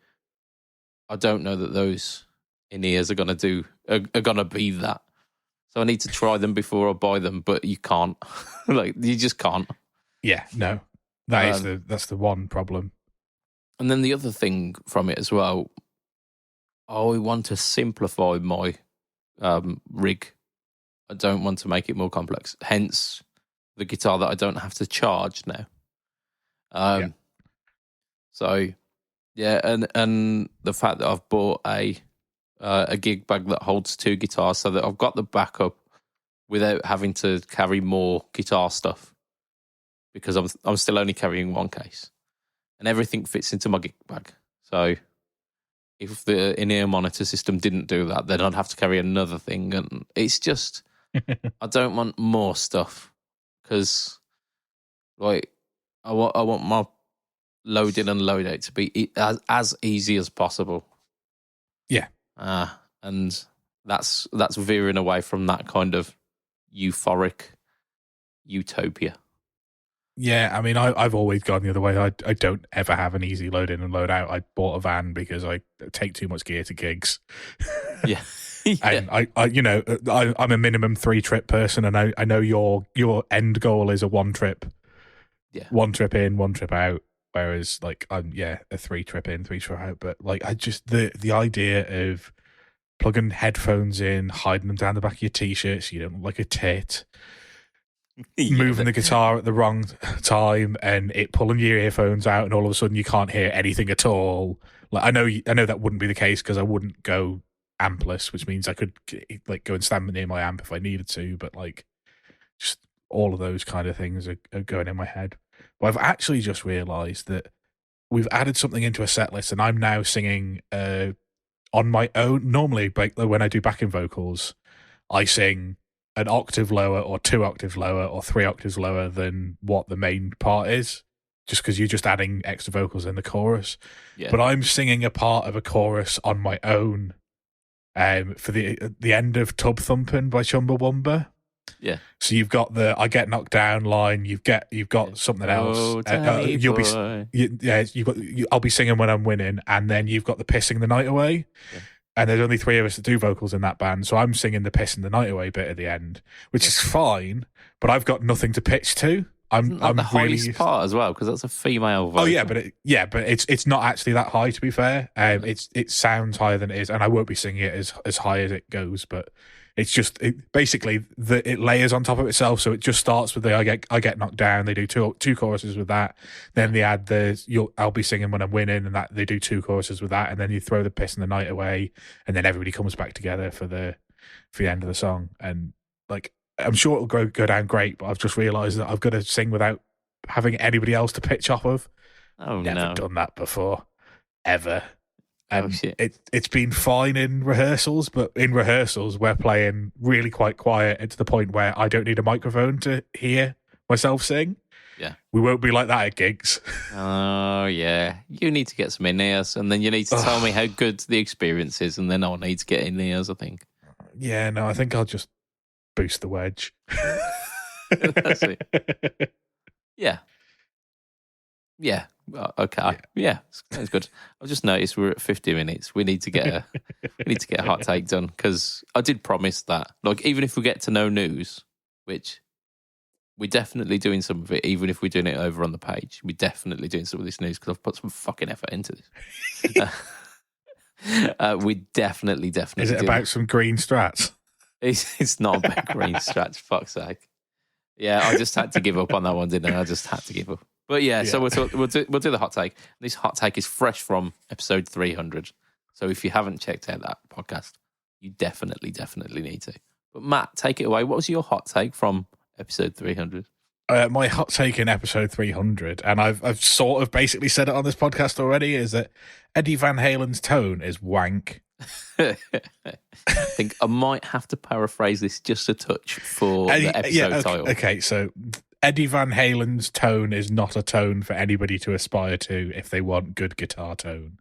I don't know that those in-ears are gonna be that. So I need to try them before I buy them, but you can't. Like you just can't. Yeah, no. That's the one problem. And then the other thing from it as well, I want to simplify my rig. I don't want to make it more complex. Hence the guitar that I don't have to charge now. So yeah, and the fact that I've bought a gig bag that holds 2 guitars, so that I've got the backup without having to carry more guitar stuff, because I'm still only carrying one case, and everything fits into my gig bag. So if the in-ear monitor system didn't do that, then I'd have to carry another thing, and it's just I don't want more stuff because like I want my load in and load out to be as easy as possible. Yeah. And that's veering away from that kind of euphoric utopia. Yeah, I mean, I've always gone the other way. I don't ever have an easy load in and load out. I bought a van because I take too much gear to gigs. Yeah. And I'm a minimum 3-trip person, and I know your end goal is a 1-trip. Yeah. 1 trip in, 1 trip out. Whereas like I'm a 3-trip in, 3-trip out. But like I just the idea of plugging headphones in, hiding them down the back of your t-shirt so you don't look like a tit. Moving the guitar at the wrong time and it pulling your earphones out, and all of a sudden you can't hear anything at all. Like I know that wouldn't be the case because I wouldn't go ampless, which means I could like go and stand near my amp if I needed to. But like, just all of those kind of things are going in my head. But I've actually just realised that we've added something into a set list, and I'm now singing on my own. Normally, like when I do backing vocals, I sing an octave lower or 2 octaves lower or 3 octaves lower than what the main part is, just because you're just adding extra vocals in the chorus. Yeah. But I'm singing a part of a chorus on my own for the end of Tub Thumping by Chumbawamba. Yeah. So you've got the I Get Knocked Down line, you've got something else. I'll be singing When I'm Winning, and then you've got the Pissing the Night Away. Yeah. And there's only 3 of us that do vocals in that band, so I'm singing the Pissing the Night Away bit at the end, which is fine, but I've got nothing to pitch to. I'm the highest part as well, because that's a female voice. Oh yeah, but it's not actually that high, to be fair. It sounds higher than it is, and I won't be singing it as high as it goes, but it's just basically it layers on top of itself. So it just starts with the I get knocked down. They do two choruses with that. Then they add I'll be singing When I'm Winning, and that they do 2 choruses with that. And then you throw the Pissing the Night Away, and then everybody comes back together for the end of the song. And like I'm sure it'll go down great, but I've just realised that I've got to sing without having anybody else to pitch off of. Oh, Never done that before, ever. Oh, shit. It's been fine in rehearsals, but in rehearsals we're playing really quite quiet to the point where I don't need a microphone to hear myself sing. Yeah. We won't be like that at gigs. Oh, yeah. You need to get some in-ears, and then you need to tell me how good the experience is, and then I'll need to get in-ears, I think. Yeah, no, I think I'll just boost the wedge. That's it. Yeah. Yeah. Okay. Yeah. That's good. I've just noticed we're at 50 minutes. We need to get a hot take done, because I did promise that. Like, even if we get to no news, which we're definitely doing some of it, even if we're doing it over on the page, we're definitely doing some of this news because I've put some fucking effort into this. We definitely. Is it about some green strats? It's not about green strats. Fuck's sake. Yeah, I just had to give up on that one, didn't I? I just had to give up. But yeah, so Yeah. we'll do the hot take. This hot take is fresh from episode 300. So if you haven't checked out that podcast, you definitely need to. But Matt, take it away. What was your hot take from episode 300? My hot take in episode 300, and I've sort of basically said it on this podcast already, is that Eddie Van Halen's tone is wank. I think I might have to paraphrase this just a touch for the episode title. Okay, so Eddie Van Halen's tone is not a tone for anybody to aspire to if they want good guitar tone.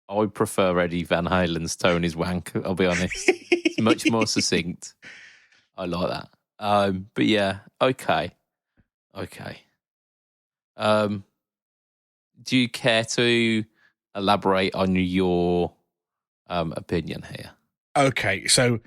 I prefer Eddie Van Halen's tone is wank, I'll be honest. It's much more succinct. I like that. But yeah, okay. Do you care to elaborate on your opinion here? Okay, so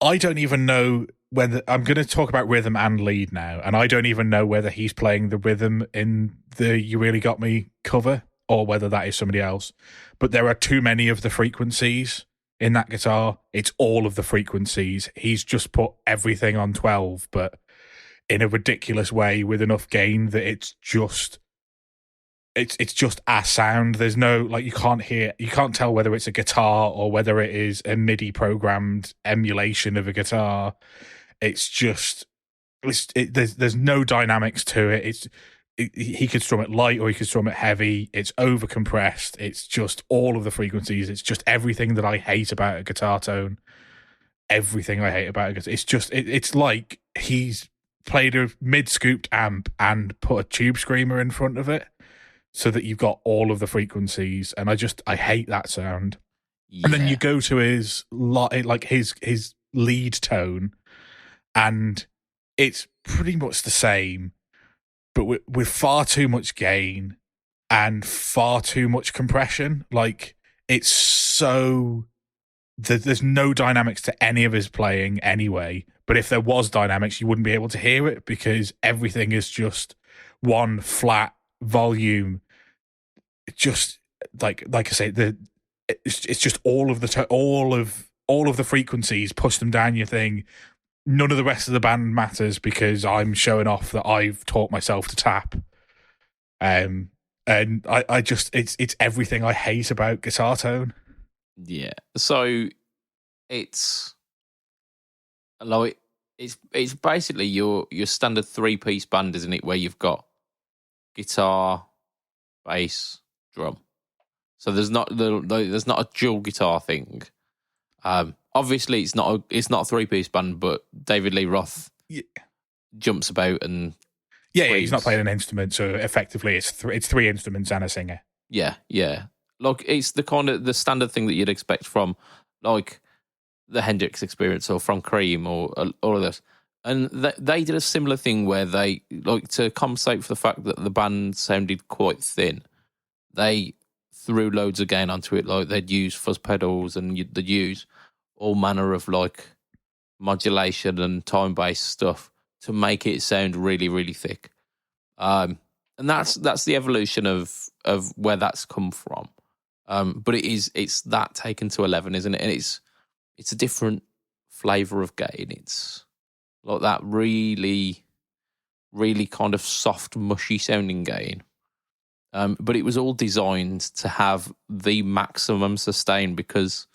I don't even know whether I'm going to talk about rhythm and lead now, and I don't even know whether he's playing the rhythm in the You Really Got Me cover or whether that is somebody else. But there are too many of the frequencies in that guitar. It's all of the frequencies. He's just put everything on 12, but in a ridiculous way with enough gain that it's just a sound. There's no, like, you can't tell whether it's a guitar or whether it is a MIDI programmed emulation of a guitar. It's just, there's no dynamics to it. He could strum it light or he could strum it heavy. It's over compressed. It's just all of the frequencies. It's just everything that I hate about a guitar tone. Everything I hate about a guitar. It's just, it's like he's played a mid-scooped amp and put a tube screamer in front of it, so that you've got all of the frequencies, and I hate that sound. Yeah. And then you go to his lead tone, and it's pretty much the same, but with far too much gain and far too much compression. Like, it's so there's no dynamics to any of his playing anyway. But if there was dynamics, you wouldn't be able to hear it because everything is just one flat volume. Just like I say, it's just all of the frequencies. Push them down your thing. None of the rest of the band matters because I'm showing off that I've taught myself to tap. And I just it's everything I hate about guitar tone. Yeah. So it's like it's basically your standard 3-piece band, isn't it? Where you've got guitar, bass, drum. So there's not a dual guitar thing. Obviously it's not a 3-piece band, but David Lee Roth jumps about and he's not playing an instrument, so effectively it's 3 instruments and a singer. Yeah. Like, it's the kind of the standard thing that you'd expect from, like, the Hendrix Experience or from Cream or all of this. And they did a similar thing where they, like, to compensate for the fact that the band sounded quite thin, they threw loads of gain onto it. Like, they'd use fuzz pedals and they'd use all manner of, like, modulation and time-based stuff to make it sound really, really thick. And that's the evolution of where that's come from. But it's that taken to 11, isn't it? And it's a different flavour of gain. It's like that really, really kind of soft, mushy sounding gain. But it was all designed to have the maximum sustain, because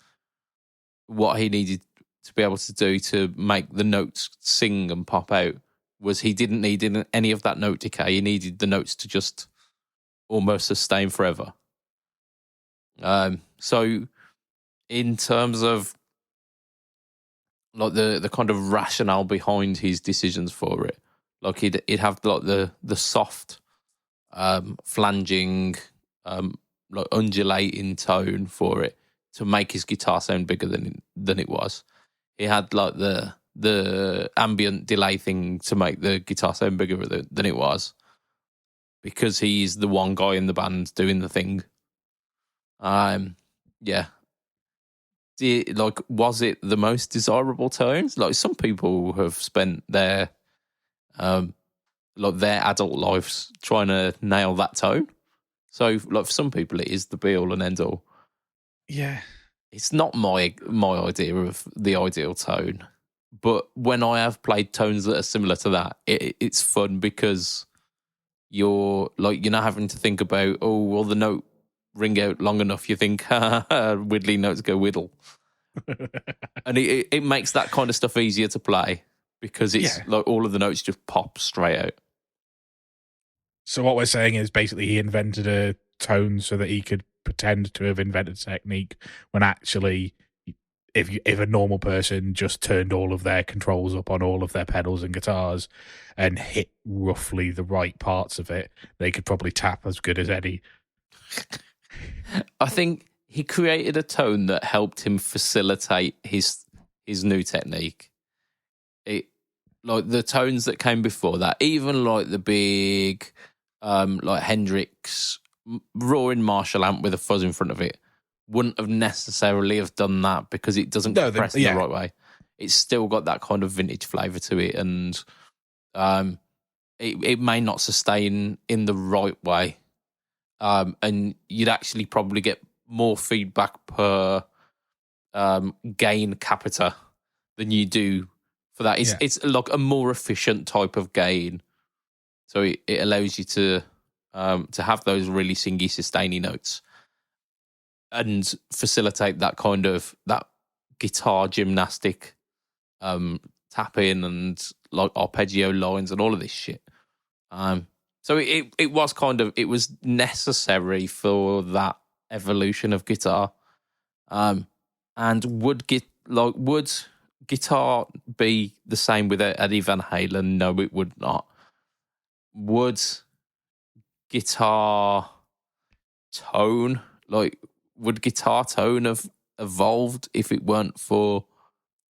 what he needed to be able to do to make the notes sing and pop out was he didn't need any of that note decay. He needed the notes to just almost sustain forever. So in terms of like the kind of rationale behind his decisions for it, like he'd have like the soft flanging like undulating tone for it to make his guitar sound bigger than it was. He had like the ambient delay thing to make the guitar sound bigger than it was, because he's the one guy in the band doing the thing. Yeah. Like, was it the most desirable tones? Like, some people have spent their adult lives trying to nail that tone. So, like, for some people, it is the be all and end all. Yeah, it's not my idea of the ideal tone, but when I have played tones that are similar to that, it's fun because you're not having to think about, oh, will the note ring out long enough? You think, widdly notes go whittle. And it makes that kind of stuff easier to play because it's like all of the notes just pop straight out. So what we're saying is basically he invented a tone so that he could pretend to have invented a technique when actually if a normal person just turned all of their controls up on all of their pedals and guitars and hit roughly the right parts of it, they could probably tap as good as Eddie. I think he created a tone that helped him facilitate his new technique. Like the tones that came before that, even like the big like Hendrix roaring Marshall amp with a fuzz in front of it wouldn't have necessarily have done that because it doesn't compress in the right way. It's still got that kind of vintage flavour to it, and it may not sustain in the right way. And you'd actually probably get more feedback per gain capita than you do for that. It's like a more efficient type of gain, so it allows you to have those really singy, sustainy notes and facilitate that kind of that guitar gymnastic tapping and like arpeggio lines and all of this shit. So it was it was necessary for that evolution of guitar. And would guitar be the same without Eddie Van Halen? No, it would not. Would guitar tone would guitar tone have evolved if it weren't for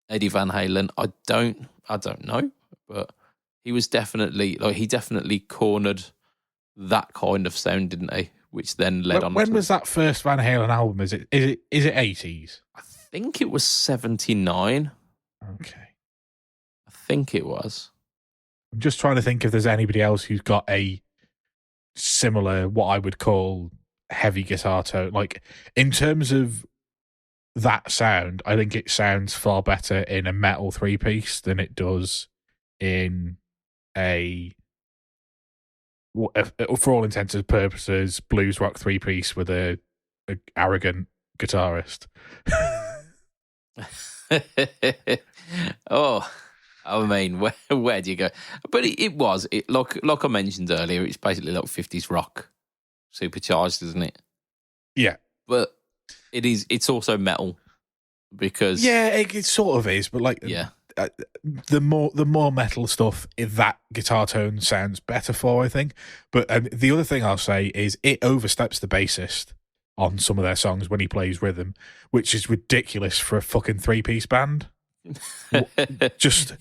Eddie Van Halen? I don't know, but he was definitely he definitely cornered that kind of sound, didn't he? Which then led on. When was that first Van Halen album? Is it 80s? I think it was 79. Okay, I think it was. I'm just trying to think if there's anybody else who's got a similar, what I would call heavy guitar tone. Like in terms of that sound, I think it sounds far better in a metal 3-piece than it does in a, for all intents and purposes, blues rock 3-piece with a arrogant guitarist. Oh, I mean, where do you go? But it was like I mentioned earlier. It's basically like 50s rock supercharged, isn't it? Yeah, but it's also metal because it sort of is. But the more metal stuff that guitar tone sounds better for, I think. But the other thing I'll say is it oversteps the bassist on some of their songs when he plays rhythm, which is ridiculous for a fucking 3-piece band. Just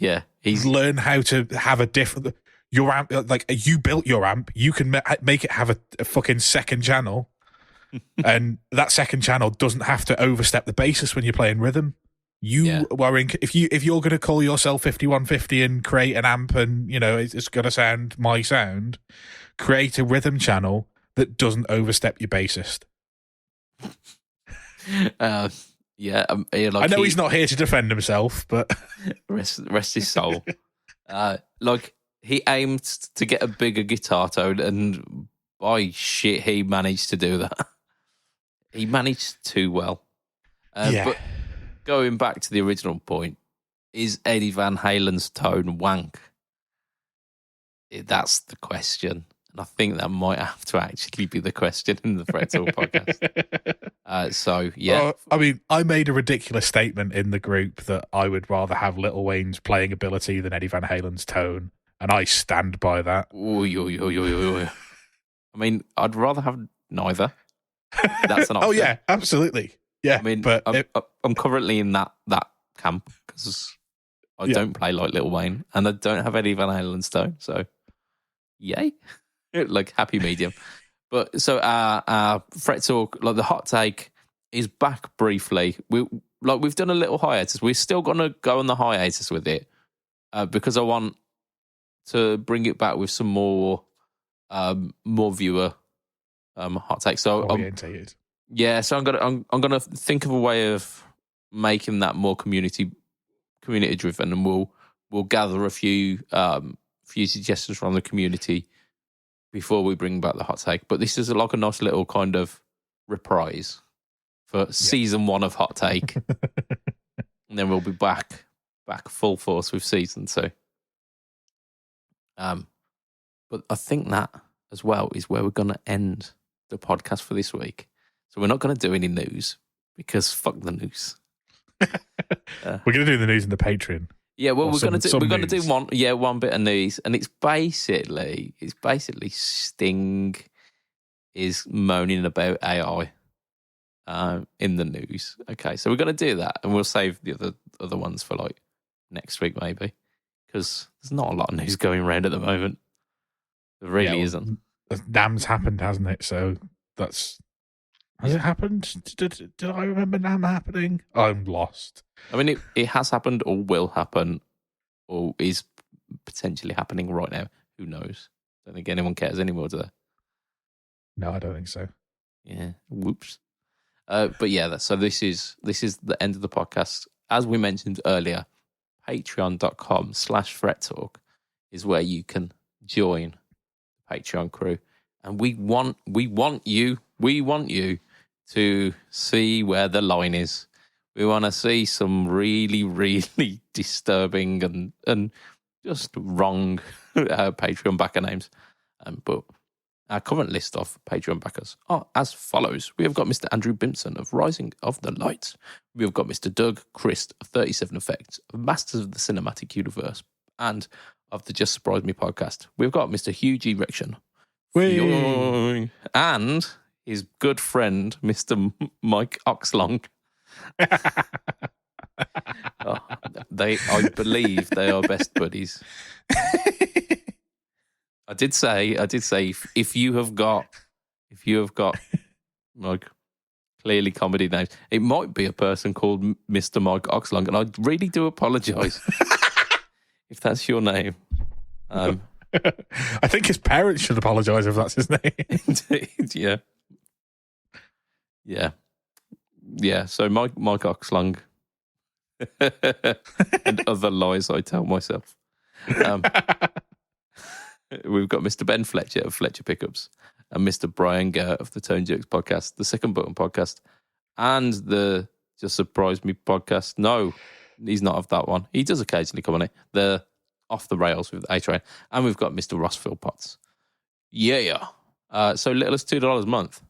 learn how to have a different. Your amp, like you built your amp, you can make it have a fucking second channel, and that second channel doesn't have to overstep the bassist when you're playing rhythm. If you're going to call yourself 5150 and create an amp, and it's going to sound my sound, create a rhythm channel that doesn't overstep your bassist. I know he's not here to defend himself, but rest his soul. He aimed to get a bigger guitar tone, and by shit, he managed to do that. He managed too well. But going back to the original point, is Eddie Van Halen's tone wank? That's the question. And I think that might have to actually be the question in the Fret Talk podcast. I mean, I made a ridiculous statement in the group that I would rather have Lil Wayne's playing ability than Eddie Van Halen's tone, and I stand by that. I mean, I'd rather have neither. That's an option. Oh yeah, absolutely. Yeah, I mean, but I'm currently in that camp because I don't play like Lil Wayne, and I don't have Eddie Van Halen's tone, so yay. Like happy medium. But so our Fret Talk, like the hot take is back briefly. We've done a little hiatus. We're still gonna go on the hiatus with it because I want to bring it back with some more viewer hot takes. So orientated. So I'm gonna think of a way of making that more community driven, and we'll gather a few suggestions from the community before we bring back the hot take. But this is like a nice little kind of reprise for season 1 of Hot Take. And then we'll be back full force with season 2. But I think that as well is where we're going to end the podcast for this week. So we're not going to do any news because fuck the news. We're going to do the news in the Patreon. Yeah, well, we're going to do one bit of news, and it's basically Sting is moaning about AI in the news. Okay, so we're going to do that, and we'll save the other ones for like next week maybe, because there's not a lot of news going around at the moment. There really isn't. Dam's happened, hasn't it? So that's... Has it happened? Did I remember Nam happening? I'm lost. I mean, it has happened or will happen or is potentially happening right now. Who knows? I don't think anyone cares anymore, do they? No, I don't think so. Yeah. Whoops. But yeah, so this is the end of the podcast. As we mentioned earlier, patreon.com/FretTalk is where you can join the Patreon crew. And we want you to see where the line is. We want to see some really, really disturbing and just wrong Patreon backer names. But our current list of Patreon backers are as follows. We have got Mr. Andrew Bimpson of Rising of the Light. We have got Mr. Doug Christ of 37 Effects, of Masters of the Cinematic Universe, and of the Just Surprise Me podcast. We've got Mr. Hugh G. Riction. And his good friend, Mr. Mike Oxlong. I believe they are best buddies. I did say, if you have got like clearly comedy names, it might be a person called Mr. Mike Oxlong, and I really do apologise if that's your name. I think his parents should apologise if that's his name. Indeed, yeah. So Mike Oxlong and other lies I tell myself. We've got Mr. Ben Fletcher of Fletcher Pickups and Mr. Brian Gare of the Tone Jerks podcast, the Second Button podcast, and the Just Surprise Me podcast. No, he's not of that one. He does occasionally come on it. The Off the Rails with A-Train. And we've got Mr. Ross Philpotts. Yeah. So little as $2 a month.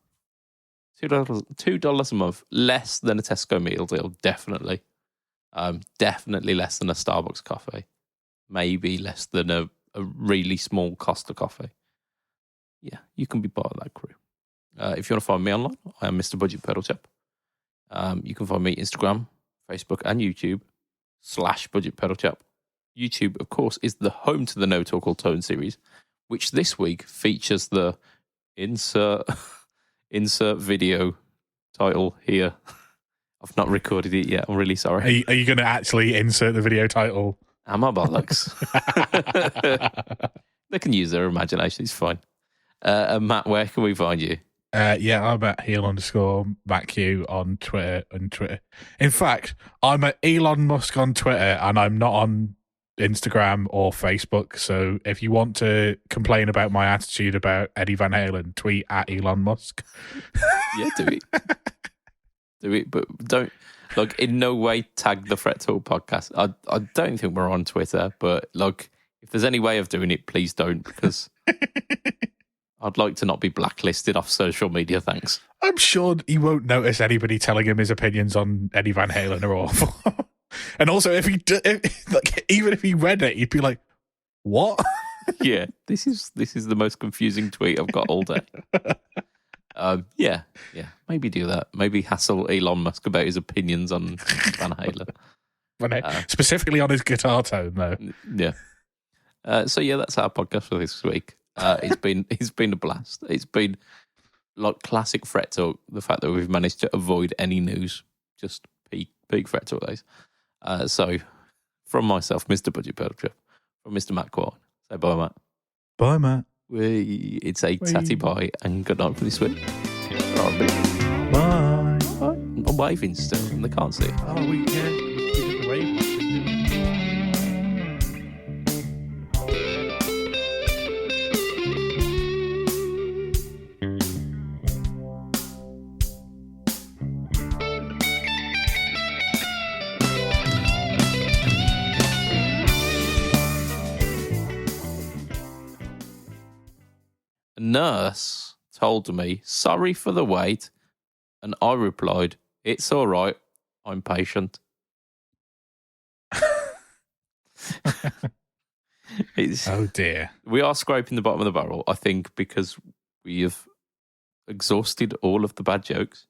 $2 a month. Less than a Tesco meal deal, definitely. Definitely less than a Starbucks coffee. Maybe less than a really small Costa coffee. Yeah, you can be part of that crew. If you want to find me online, I am Mr. BudgetPedalChap. You can find me Instagram, Facebook, and YouTube /BudgetPedalChap. YouTube, of course, is the home to the No Talk or Tone series, which this week features the insert video title here. I've not recorded it yet. I'm really sorry. Are you going to actually insert the video title? Am I bollocks? They can use their imagination. It's fine. Matt, where can we find you? I'm at heel_MacQ on Twitter. In fact, I'm at Elon Musk on Twitter, and I'm not on Instagram or Facebook. So if you want to complain about my attitude about Eddie Van Halen, tweet at Elon Musk. Yeah, do it. Do it, but don't in no way tag the Fret Talk podcast. I don't think we're on Twitter, but if there's any way of doing it, please don't, because I'd like to not be blacklisted off social media. Thanks. I'm sure he won't notice anybody telling him his opinions on Eddie Van Halen are awful. And also, even if he read it, he'd be like, "What?" Yeah, this is the most confusing tweet I've got all day. Yeah, maybe do that. Maybe hassle Elon Musk about his opinions on Van Halen. Specifically on his guitar tone, though. Yeah. So yeah, that's our podcast for this week. It's been a blast. It's been like classic Fret Talk. The fact that we've managed to avoid any news, just peak Fret Talk days. So from myself, Mr. BudgetPedalChap, from Mr. Matt Quine, say bye, Matt. Bye, Matt. It's a tatty bye and good night for this week. Bye. I'm waving still and they can't see it. Oh, we did the wave. A nurse told me, sorry for the wait. And I replied, it's all right. I'm patient. Oh dear. We are scraping the bottom of the barrel, I think, because we have exhausted all of the bad jokes.